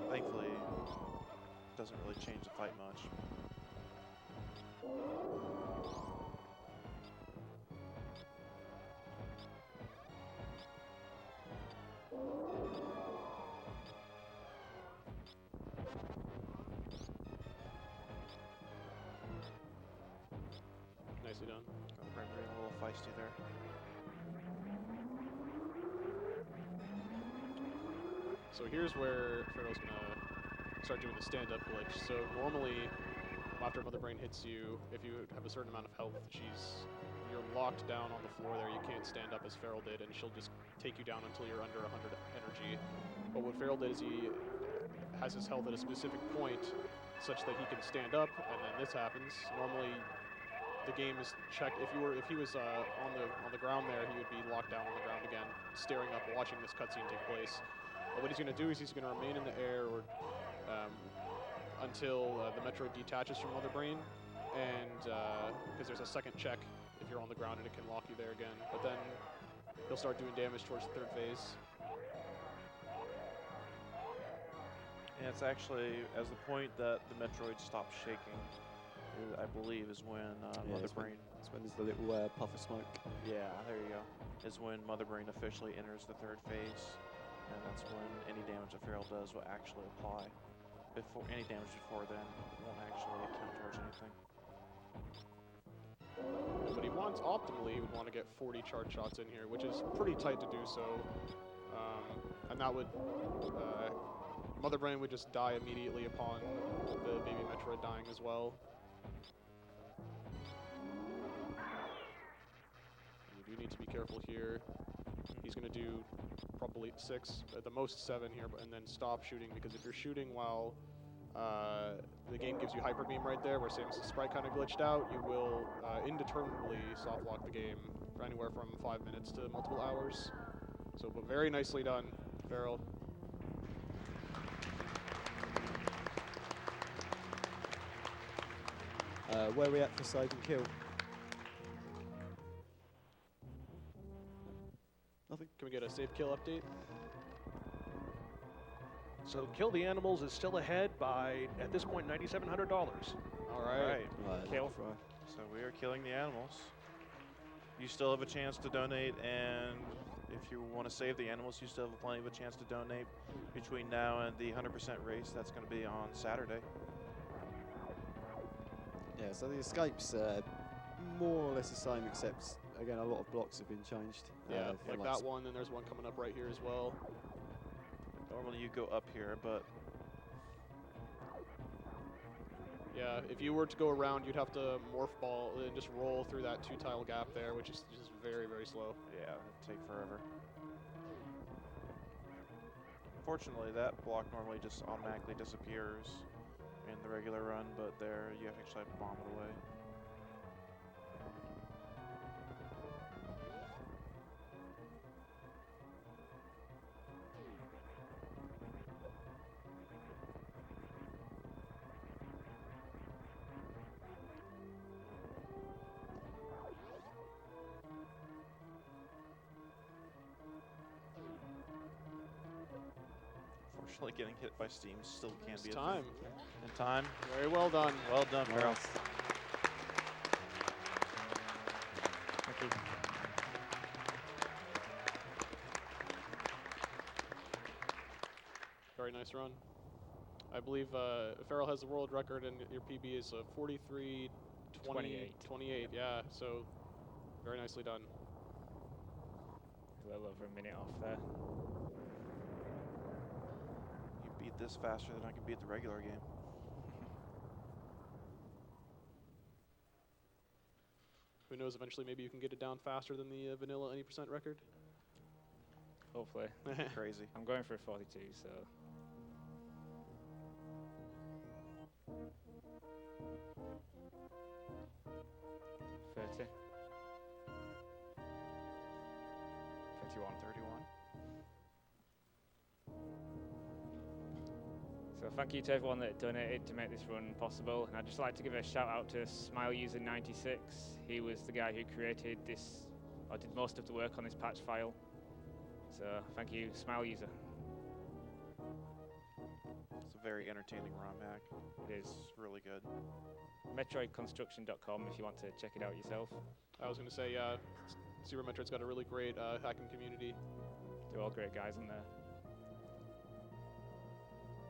Thankfully, it doesn't really change the fight much. Nicely done. Got the brain getting a little feisty there. So here's where Feral's gonna start doing the stand-up glitch. So normally, after Mother Brain hits you, if you have a certain amount of health, you're locked down on the floor there. You can't stand up as Feral did, and she'll just take you down until you're under 100 energy. But what Feral did is he has his health at a specific point, such that he can stand up, and then this happens. Normally, the game is checked. If he was on the ground there, he would be locked down on the ground again, staring up, watching this cutscene take place. But what he's going to do is he's going to remain in the air until the Metroid detaches from Mother Brain, and because there's a second check if you're on the ground and it can lock you there again. But then he'll start doing damage towards the third phase. And it's actually as the point that the Metroid stops shaking, I believe, is when Yeah, Mother it's when- Brain. It's when there's the little puff of smoke. Yeah, there you go. Is when Mother Brain officially enters the third phase, and that's when any damage that Feral does will actually apply. Before any damage before then won't actually count towards anything. But he wants, optimally, he would want to get 40 charge shots in here, which is pretty tight to do so. And that would, Mother Brain would just die immediately upon the baby Metroid dying as well. You do need to be careful here. He's going to do probably 6, at the most 7 here, and then stop shooting, because if you're shooting while the game gives you hyper beam right there, where Samus's sprite kind of glitched out, you will indeterminately soft lock the game for anywhere from 5 minutes to multiple hours. So, but very nicely done, Feral. Where are we at for save and kill? Nothing. Can we get a save kill update? So Kill the Animals is still ahead by, at this point, $9,700. All All right. right. Kill. Fry. So we are killing the animals. You still have a chance to donate, and if you want to save the animals, you still have plenty of a chance to donate between now and the 100% race. That's going to be on Saturday. Yeah, so the escape's more or less the same, except again a lot of blocks have been changed. Yeah, from like that one, and there's one coming up right here as well. Normally you go up here, but Yeah, if you were to go around, you'd have to morph ball and just roll through that 2-tile gap there, which is just very, very slow. yeah, it'd take forever. Fortunately, that block normally just automatically disappears in the regular run, but there you actually have to bomb it away. Fortunately, getting hit by Steam still can It's be a time. thing. In time. Very well done. Well done, Feral. Nice. Thank you. Very nice run. I believe Feral has the world record, and your PB is 43, 28. Yeah, so very nicely done. A little over a minute off there. You beat this faster than I can beat the regular game. Who knows, eventually maybe you can get it down faster than the vanilla 80% record. Hopefully. Crazy. I'm going for a 42, so. $30. 31. 31. So thank you to everyone that donated to make this run possible. And I'd just like to give a shout out to SmileUser96. He was the guy who created this, or did most of the work on this patch file. So thank you, SmileUser. It's a very entertaining ROM hack. It is. It's really good. Metroidconstruction.com if you want to check it out yourself. I was going to say, Super Metroid's got a really great hacking community. They're all great guys in there.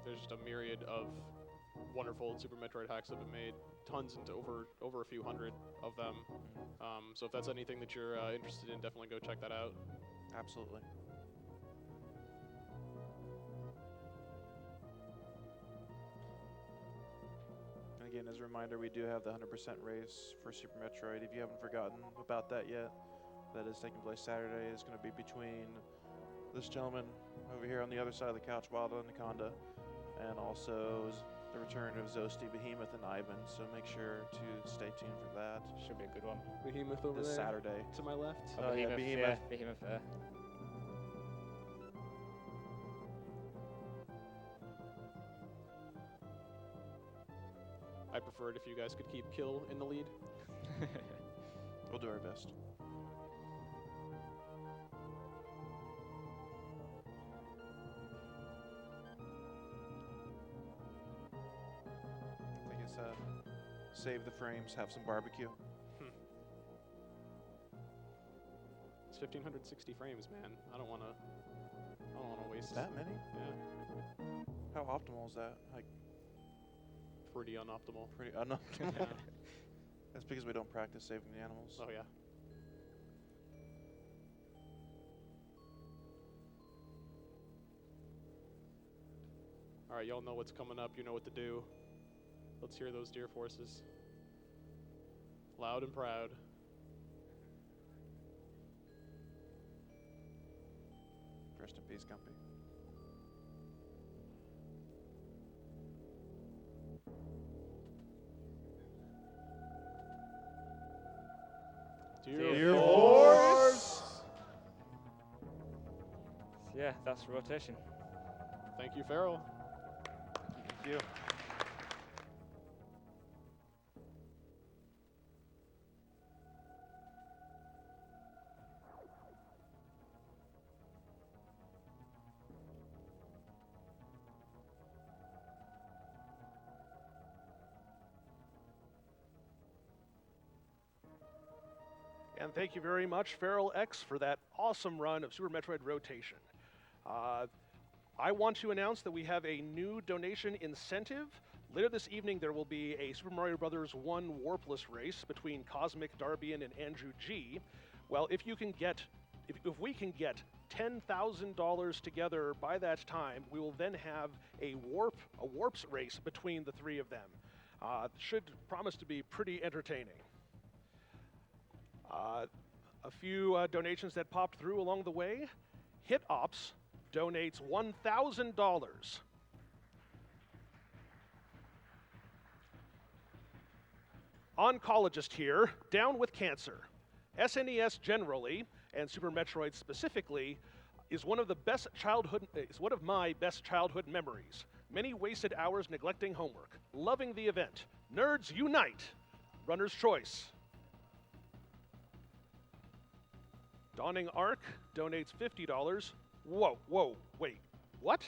There's just a myriad of wonderful Super Metroid hacks that have been made. Tons, into over a few hundred of them. So if that's anything that you're interested in, definitely go check that out. Absolutely. And again, as a reminder, we do have the 100% race for Super Metroid. If you haven't forgotten about that yet, that is taking place Saturday. It's going to be between this gentleman over here on the other side of the couch, Wild Anaconda, and also the return of Zosti, Behemoth, and Ivan. So make sure to stay tuned for that Should be a good one. Behemoth over this there Saturday. to my left. Oh, yeah, Behemoth. Yeah, Behemoth there. I prefer it if you guys could keep Kill in the lead. We'll do our best. said. Save the frames, have some barbecue. It's 1560 frames, man. I don't want to waste That many? Yeah, How optimal is that? Like, pretty unoptimal. pretty unoptimal. Yeah. That's because we don't practice saving the animals. Oh yeah. All right, y'all know what's coming up. You know what to do. Let's hear those deer forces. Loud and proud. Rest in peace, Gumpy. Deer force! Yeah, that's rotation. Thank you, Feral. Thank you. And thank you very much, feral5x, for that awesome run of Super Metroid Rotation. I want to announce that we have a new donation incentive. Later this evening, there will be a Super Mario Bros. 1 Warpless race between Cosmic Darbian and Andrew G. Well, if we can get $10,000 together by that time, we will then have a warps race between the three of them. Should promise to be pretty entertaining. A few donations that popped through along the way. Hit Ops donates $1,000. Oncologist here, down with cancer. SNES generally, and Super Metroid specifically, is one of my best childhood memories. Many wasted hours neglecting homework. Loving the event. Nerds unite! Runner's choice. Dawning Arc donates $50. Whoa, wait, what?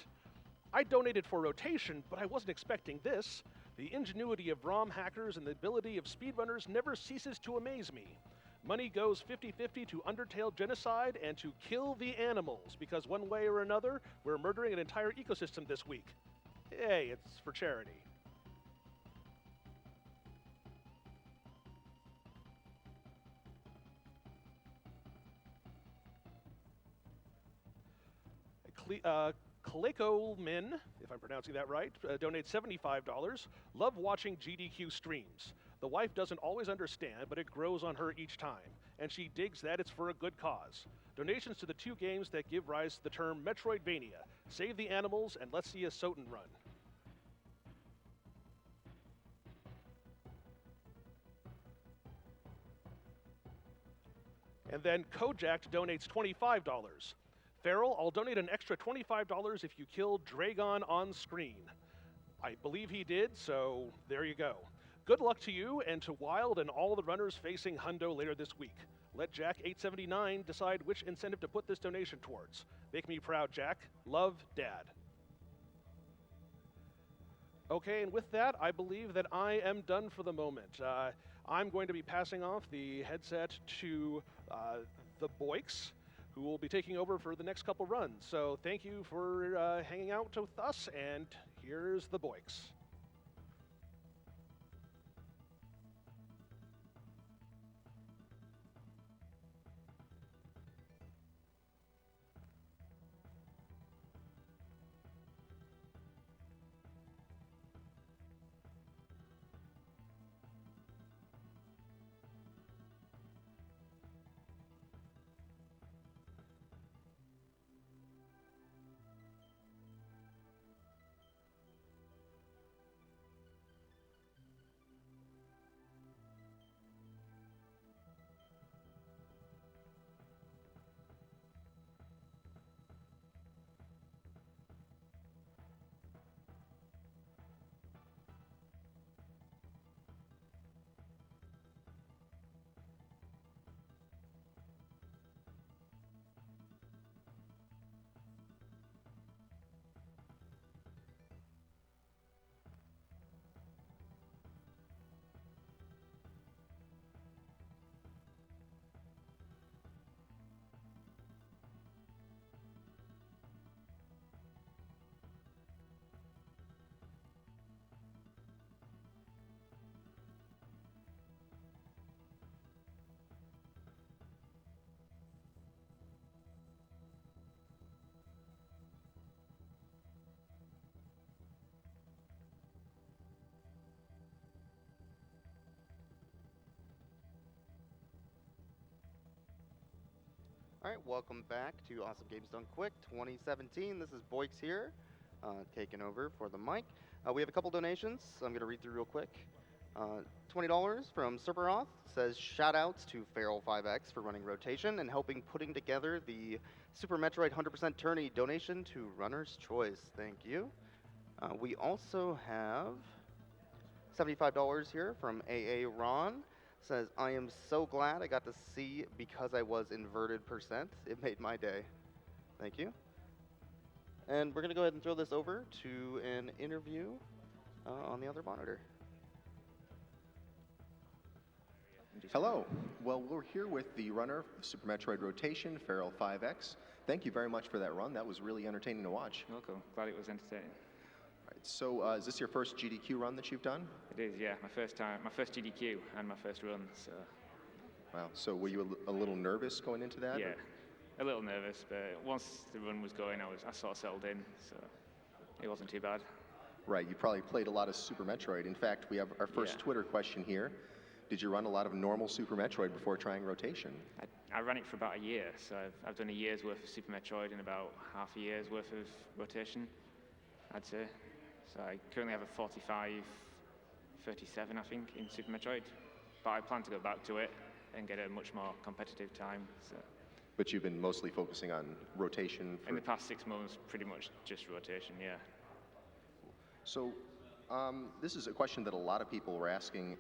I donated for rotation, but I wasn't expecting this. The ingenuity of ROM hackers and the ability of speedrunners never ceases to amaze me. Money goes 50-50 to Undertale genocide and to kill the animals, because one way or another, we're murdering an entire ecosystem this week. Hey, it's for charity. Kaleko Min, if I'm pronouncing that right, donates $75. Love watching GDQ streams. The wife doesn't always understand, but it grows on her each time, and she digs that it's for a good cause. Donations to the two games that give rise to the term Metroidvania. Save the animals, and let's see a Soten run. And then Kojak donates $25. Feral, I'll donate an extra $25 if you kill Dragon on screen. I believe he did, so there you go. Good luck to you and to Wild and all the runners facing Hundo later this week. Let Jack879 decide which incentive to put this donation towards. Make me proud, Jack. Love, Dad. Okay, and with that, I believe that I am done for the moment. I'm going to be passing off the headset to the Boyks, who will be taking over for the next couple runs. So thank you for hanging out with us, and here's the Boyks. All right, welcome back to Awesome Games Done Quick 2017. This is Boix here, taking over for the mic. We have a couple donations I'm going to read through real quick. $20 from Serperoth says, shout outs to feral5x for running rotation and helping putting together the Super Metroid 100% tourney. Donation to Runner's Choice. Thank you. We also have $75 here from AA Ron. Says, I am so glad I got to see because I was inverted percent. It made my day. Thank you. And we're going to go ahead and throw this over to an interview on the other monitor. Hello. Well, we're here with the runner of the Super Metroid Rotation, feral5x. Thank you very much for that run. That was really entertaining to watch. Welcome. Glad it was entertaining. All right, so is this your first GDQ run that you've done? It is, yeah. My first GDQ and my first run. So. Wow. So were you a little nervous going into that? Yeah, a little nervous, but once the run was going, I sort of settled in, so it wasn't too bad. Right. You probably played a lot of Super Metroid. In fact, we have our first Twitter question here. Did you run a lot of normal Super Metroid before trying Rotation? I ran it for about a year, so I've done a year's worth of Super Metroid and about half a year's worth of Rotation, I'd say. So I currently have a 45, 37, I think, in Super Metroid. But I plan to go back to it and get a much more competitive time. So. But you've been mostly focusing on Rotation? In the past 6 months, pretty much just Rotation, yeah. So this is a question that a lot of people were asking.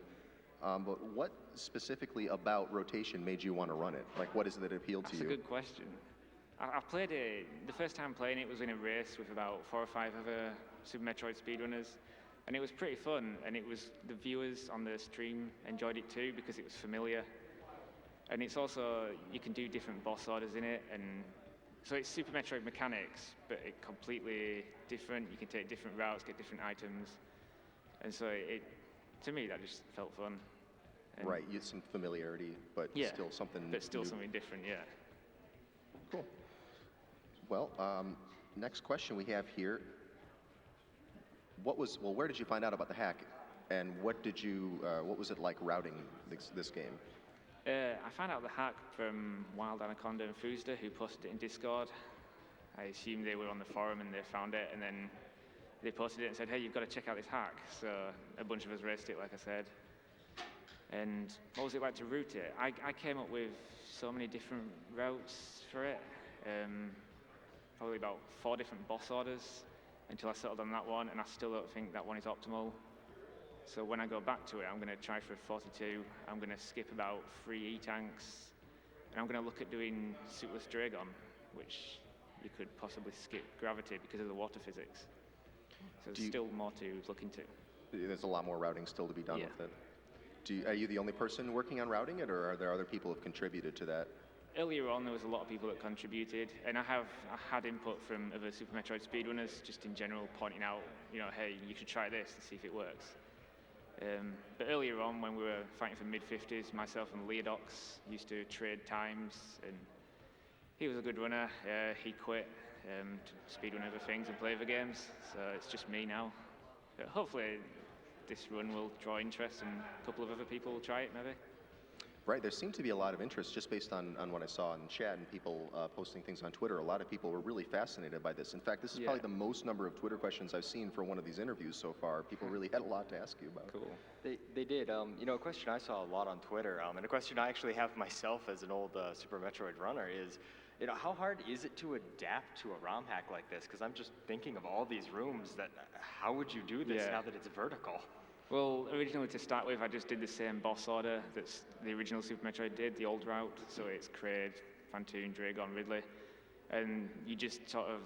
But what specifically about Rotation made you want to run it? Like, what is it that appealed to you? That's a good question. I played it, the first time playing it was in a race with about 4 or 5 other Super Metroid speedrunners, and it was pretty fun, and it was, the viewers on the stream enjoyed it too because it was familiar. And it's also, you can do different boss orders in it, and so it's Super Metroid mechanics, but it completely different. You can take different routes, get different items, and so to me, that just felt fun. And right, you had some familiarity, but still something but still new. something different, yeah. Cool. Well, next question we have here. Where did you find out about the hack, and what was it like routing this game? I found out the hack from Wild Anaconda and Fooster, who posted it in Discord. I assumed they were on the forum and they found it, and then they posted it and said, hey, you've got to check out this hack. So a bunch of us raced it, like I said. And what was it like to route it? I came up with so many different routes for it. Probably about 4 different boss orders until I settled on that one, and I still don't think that one is optimal. So when I go back to it, I'm going to try for a 42. I'm going to skip about 3 E-tanks, and I'm going to look at doing Suitless Dragon, which you could possibly skip gravity because of the water physics. So there's still more to look into. There's a lot more routing still to be done with it. Are you the only person working on routing it, or are there other people who have contributed to that? Earlier on, there was a lot of people that contributed, and I had input from other Super Metroid speedrunners, just in general, pointing out, hey, you should try this and see if it works. But earlier on, when we were fighting for mid-50s, myself and Leodox used to trade times, and he was a good runner. He quit to speedrun other things and play other games, so it's just me now. But hopefully, this run will draw interest, and a couple of other people will try it, maybe. Right, there seemed to be a lot of interest just based on what I saw in chat and people posting things on Twitter. A lot of people were really fascinated by this. In fact, this is probably the most number of Twitter questions I've seen for one of these interviews so far. People really had a lot to ask you about. Cool. They did. A question I saw a lot on Twitter, and a question I actually have myself as an old Super Metroid runner is, how hard is it to adapt to a ROM hack like this? Because I'm just thinking of all these rooms how would you do this now that it's vertical? Well, originally to start with, I just did the same boss order that the original Super Metroid did, the old route. So it's Kraid, Phantoon, Dragon, Ridley. And you just sort of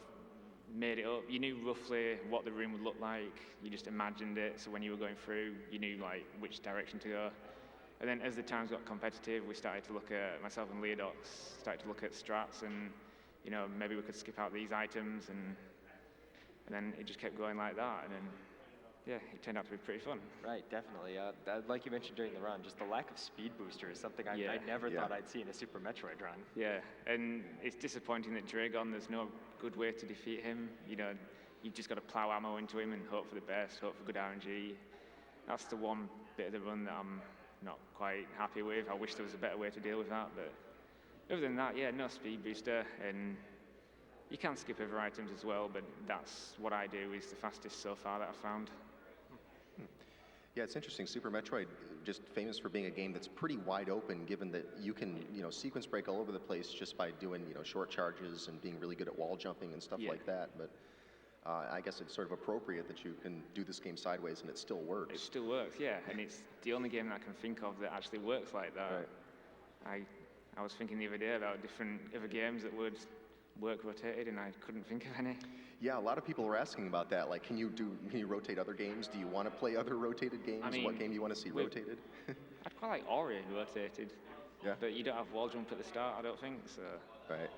made it up. You knew roughly what the room would look like. You just imagined it. So when you were going through, you knew which direction to go. And then as the times got competitive, we started to look at, myself and Leodox, started to look at strats and, maybe we could skip out these items. And then it just kept going like that. And then, yeah, it turned out to be pretty fun. Right, definitely. Like you mentioned during the run, just the lack of speed booster is something I never thought I'd see in a Super Metroid run. Yeah, and it's disappointing that Dragon, there's no good way to defeat him. You've just got to plow ammo into him and hope for the best, hope for good RNG. That's the one bit of the run that I'm not quite happy with. I wish there was a better way to deal with that, but Other than that, yeah, no speed booster, and you can skip over items as well, but that's what I do, is the fastest so far that I've found. Yeah, it's interesting. Super Metroid, just famous for being a game that's pretty wide open, given that you can, sequence break all over the place just by doing, short charges and being really good at wall jumping and stuff like that. But I guess it's sort of appropriate that you can do this game sideways and it still works. It still works, yeah, and it's the only game that I can think of that actually works like that. Right. I was thinking the other day about different other games that would work rotated, and I couldn't think of any. Yeah, a lot of people are asking about that. Like, can you rotate other games? Do you want to play other rotated games? I mean, what game do you want to see rotated? I'd quite like Ori rotated. Yeah. But you don't have wall jump at the start, I don't think, so. Right.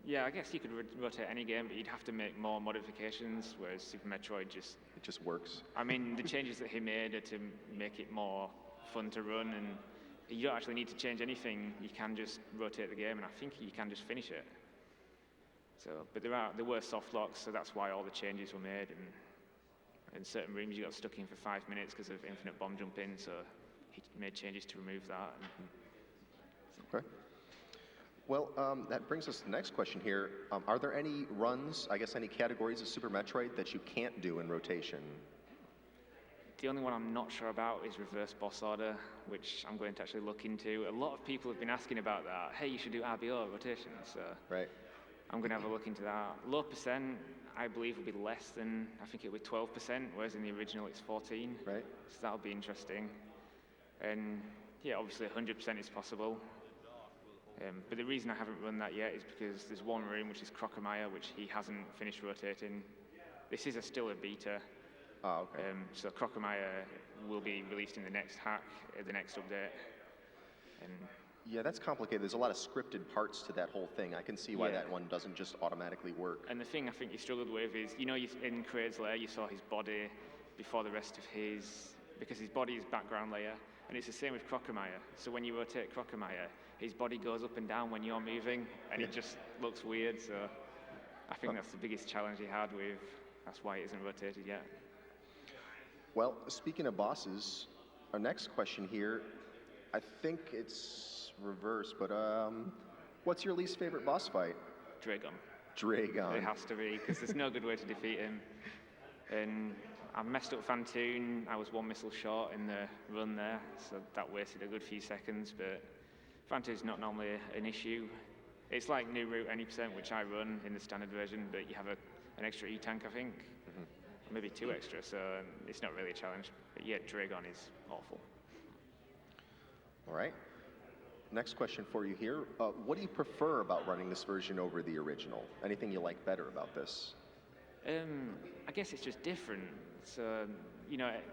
Yeah, I guess you could rotate any game, but you'd have to make more modifications, whereas Super Metroid just... It just works. I mean, the changes that he made are to make it more fun to run, and you don't actually need to change anything. You can just rotate the game, and I think you can just finish it. So, but there were soft locks, so that's why all the changes were made. And in certain rooms, you got stuck in for 5 minutes because of infinite bomb jumping. So he made changes to remove that. Okay. Well, that brings us to the next question here. Are there any runs, I guess any categories of Super Metroid that you can't do in rotation? The only one I'm not sure about is reverse boss order, which I'm going to actually look into. A lot of people have been asking about that. Hey, you should do RBO rotation. So right. I'm going to have a look into that. Low percent, I believe, will be less than, I think it will be 12%, whereas in the original it's 14. Right. So that'll be interesting. And yeah, obviously 100% is possible. But the reason I haven't run that yet is because there's one room, which is Crocomire, which he hasn't finished rotating. This is still a beta. Oh, okay. So Crocomire will be released in the next hack, the next update. And yeah, that's complicated. There's a lot of scripted parts to that whole thing. I can see why that one doesn't just automatically work. And the thing I think you struggled with is, in Kraid's lair, you saw his body before the rest of because his body is background layer, and it's the same with Crocomire. So when you rotate Crocomire, his body goes up and down when you're moving, and it just looks weird. So I think that's the biggest challenge he had with. That's why it isn't rotated yet. Well, speaking of bosses, our next question here, I think it's reverse, but what's your least favorite boss fight? Dragon. Dragon. It has to be, because there's no good way to defeat him. And I messed up Fantoon. I was one missile short in the run there, so that wasted a good few seconds, but Fantoon's not normally an issue. It's like New Route Any %, which I run in the standard version, but you have an extra E-tank, I think. Maybe 2 extra, so it's not really a challenge. But yeah, Dragon is awful. All right. Next question for you here. What do you prefer about running this version over the original? Anything you like better about this? I guess it's just different. So,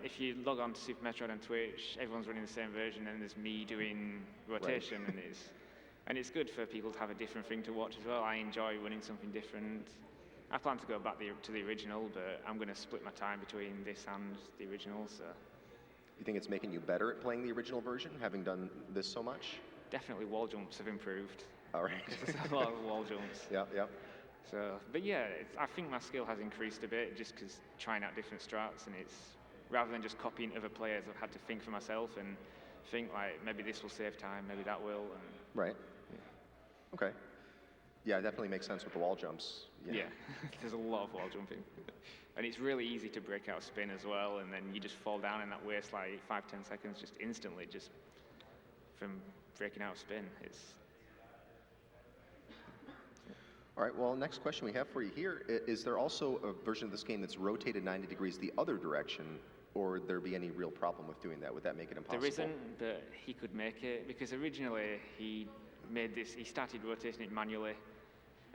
if you log on to Super Metroid on Twitch, everyone's running the same version, and there's me doing rotation, right. and it's good for people to have a different thing to watch as well. I enjoy running something different. I plan to go back to the original, but I'm going to split my time between this and the original. So, you think it's making you better at playing the original version, having done this so much? Definitely, wall jumps have improved. All right. There's a lot of wall jumps. Yeah. So, but yeah, I think my skill has increased a bit just because trying out different strats, and it's rather than just copying other players, I've had to think for myself and think like maybe this will save time, maybe that will. And, right. Yeah. Okay. Yeah, it definitely makes sense with the wall jumps. Yeah, there's a lot of wall jumping. And it's really easy to break out spin as well, and then you just fall down in that waste like 5-10 seconds just instantly just from breaking out spin. All right, well, next question we have for you here, is there also a version of this game that's rotated 90 degrees the other direction, or would there be any real problem with doing that? Would that make it impossible? There isn't, but he could make it, because originally he started rotating it manually,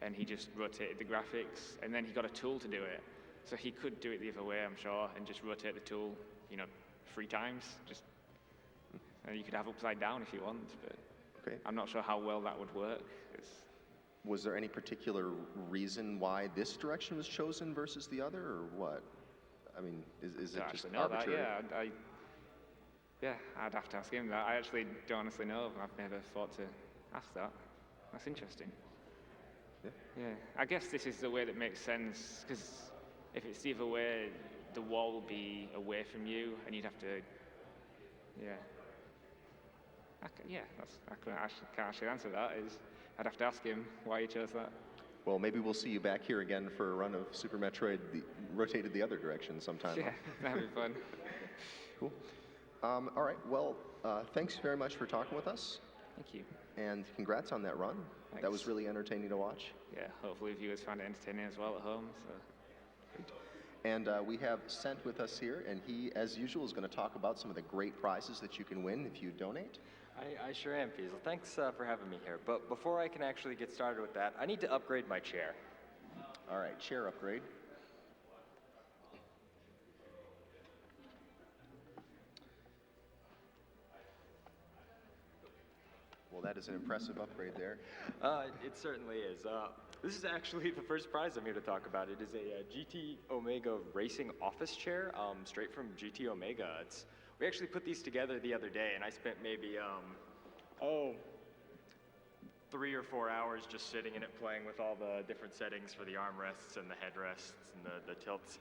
and he just rotated the graphics, and then he got a tool to do it. So he could do it the other way, I'm sure, and just rotate the tool, 3 times. And you could have upside down if you want, but okay. I'm not sure how well that would work. Was there any particular reason why this direction was chosen versus the other, or what? I mean, is it just arbitrary? Yeah, I'd have to ask him that. I actually don't honestly know. I've never thought to ask that. That's interesting. Yeah, I guess this is the way that makes sense, because if it's the other way, the wall will be away from you, and you'd have to, Yeah, I can't actually answer that. I'd have to ask him why he chose that. Well, maybe we'll see you back here again for a run of Super Metroid rotated the other direction sometime. Yeah, that'd be fun. Cool. All right, well, thanks very much for talking with us. Thank you. And congrats on that run. That Thanks. was really entertaining to watch. Yeah, hopefully viewers find it entertaining as well at home. So. And we have Sent with us here, and he, as usual, is going to talk about some of the great prizes that you can win if you donate. I sure am, Fiesel. Thanks for having me here. But before I can actually get started with that, I need to upgrade my chair. All right, chair upgrade. Well, that is an impressive upgrade there. It certainly is. This is actually the first prize I'm here to talk about. It is a GT Omega Racing office chair, straight from GT Omega. We actually put these together the other day, and I spent maybe 3 or 4 hours just sitting in it, playing with all the different settings for the armrests and the headrests and the tilts.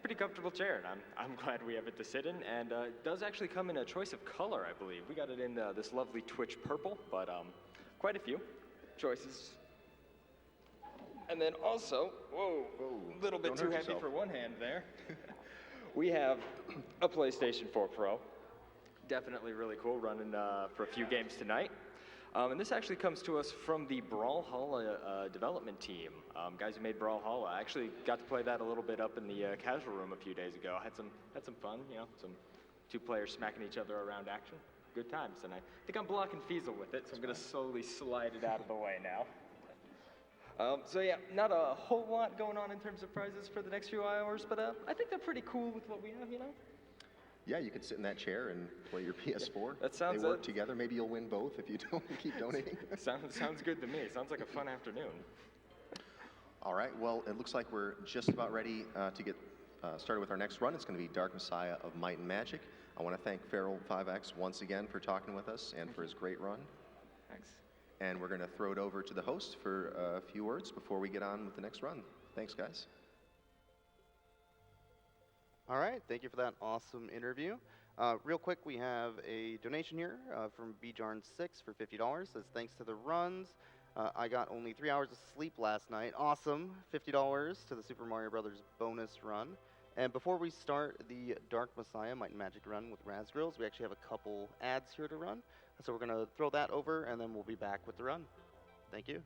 Pretty comfortable chair, and I'm glad we have it to sit in. And it does actually come in a choice of color, I believe. We got it in this lovely Twitch purple, but quite a few choices. And then also, whoa, a little bit too heavy for one hand there. We have a PlayStation 4 Pro. Definitely really cool, running for a few games tonight. And this actually comes to us from the Brawlhalla development team. Guys who made Brawlhalla. I actually got to play that a little bit up in the casual room a few days ago. Had some fun, you know, some 2 players smacking each other around action. Good times, and I think I'm blocking Fiesel with it, so I'm gonna slowly slide it out of the way now. So yeah, not a whole lot going on in terms of prizes for the next few hours, but I think they're pretty cool with what we have, you know? Yeah, you could sit in that chair and play your PS4. That sounds They work together. Maybe you'll win both if you don't keep donating. Sounds good to me. Sounds like a fun afternoon. All right, well, it looks like we're just about ready to get started with our next run. It's going to be Dark Messiah of Might and Magic. I want to thank feral5x once again for talking with us and for his great run. Thanks. And we're going to throw it over to the host for a few words before we get on with the next run. Thanks, guys. All right, thank you for that awesome interview. Real quick, we have a donation here from bjarn6 for $50. Says thanks to the runs. I got only 3 hours of sleep last night. Awesome, $50 to the Super Mario Brothers bonus run. And before we start the Dark Messiah Might and Magic run with Raz Grills, we actually have a couple ads here to run. So we're going to throw that over, and then we'll be back with the run. Thank you.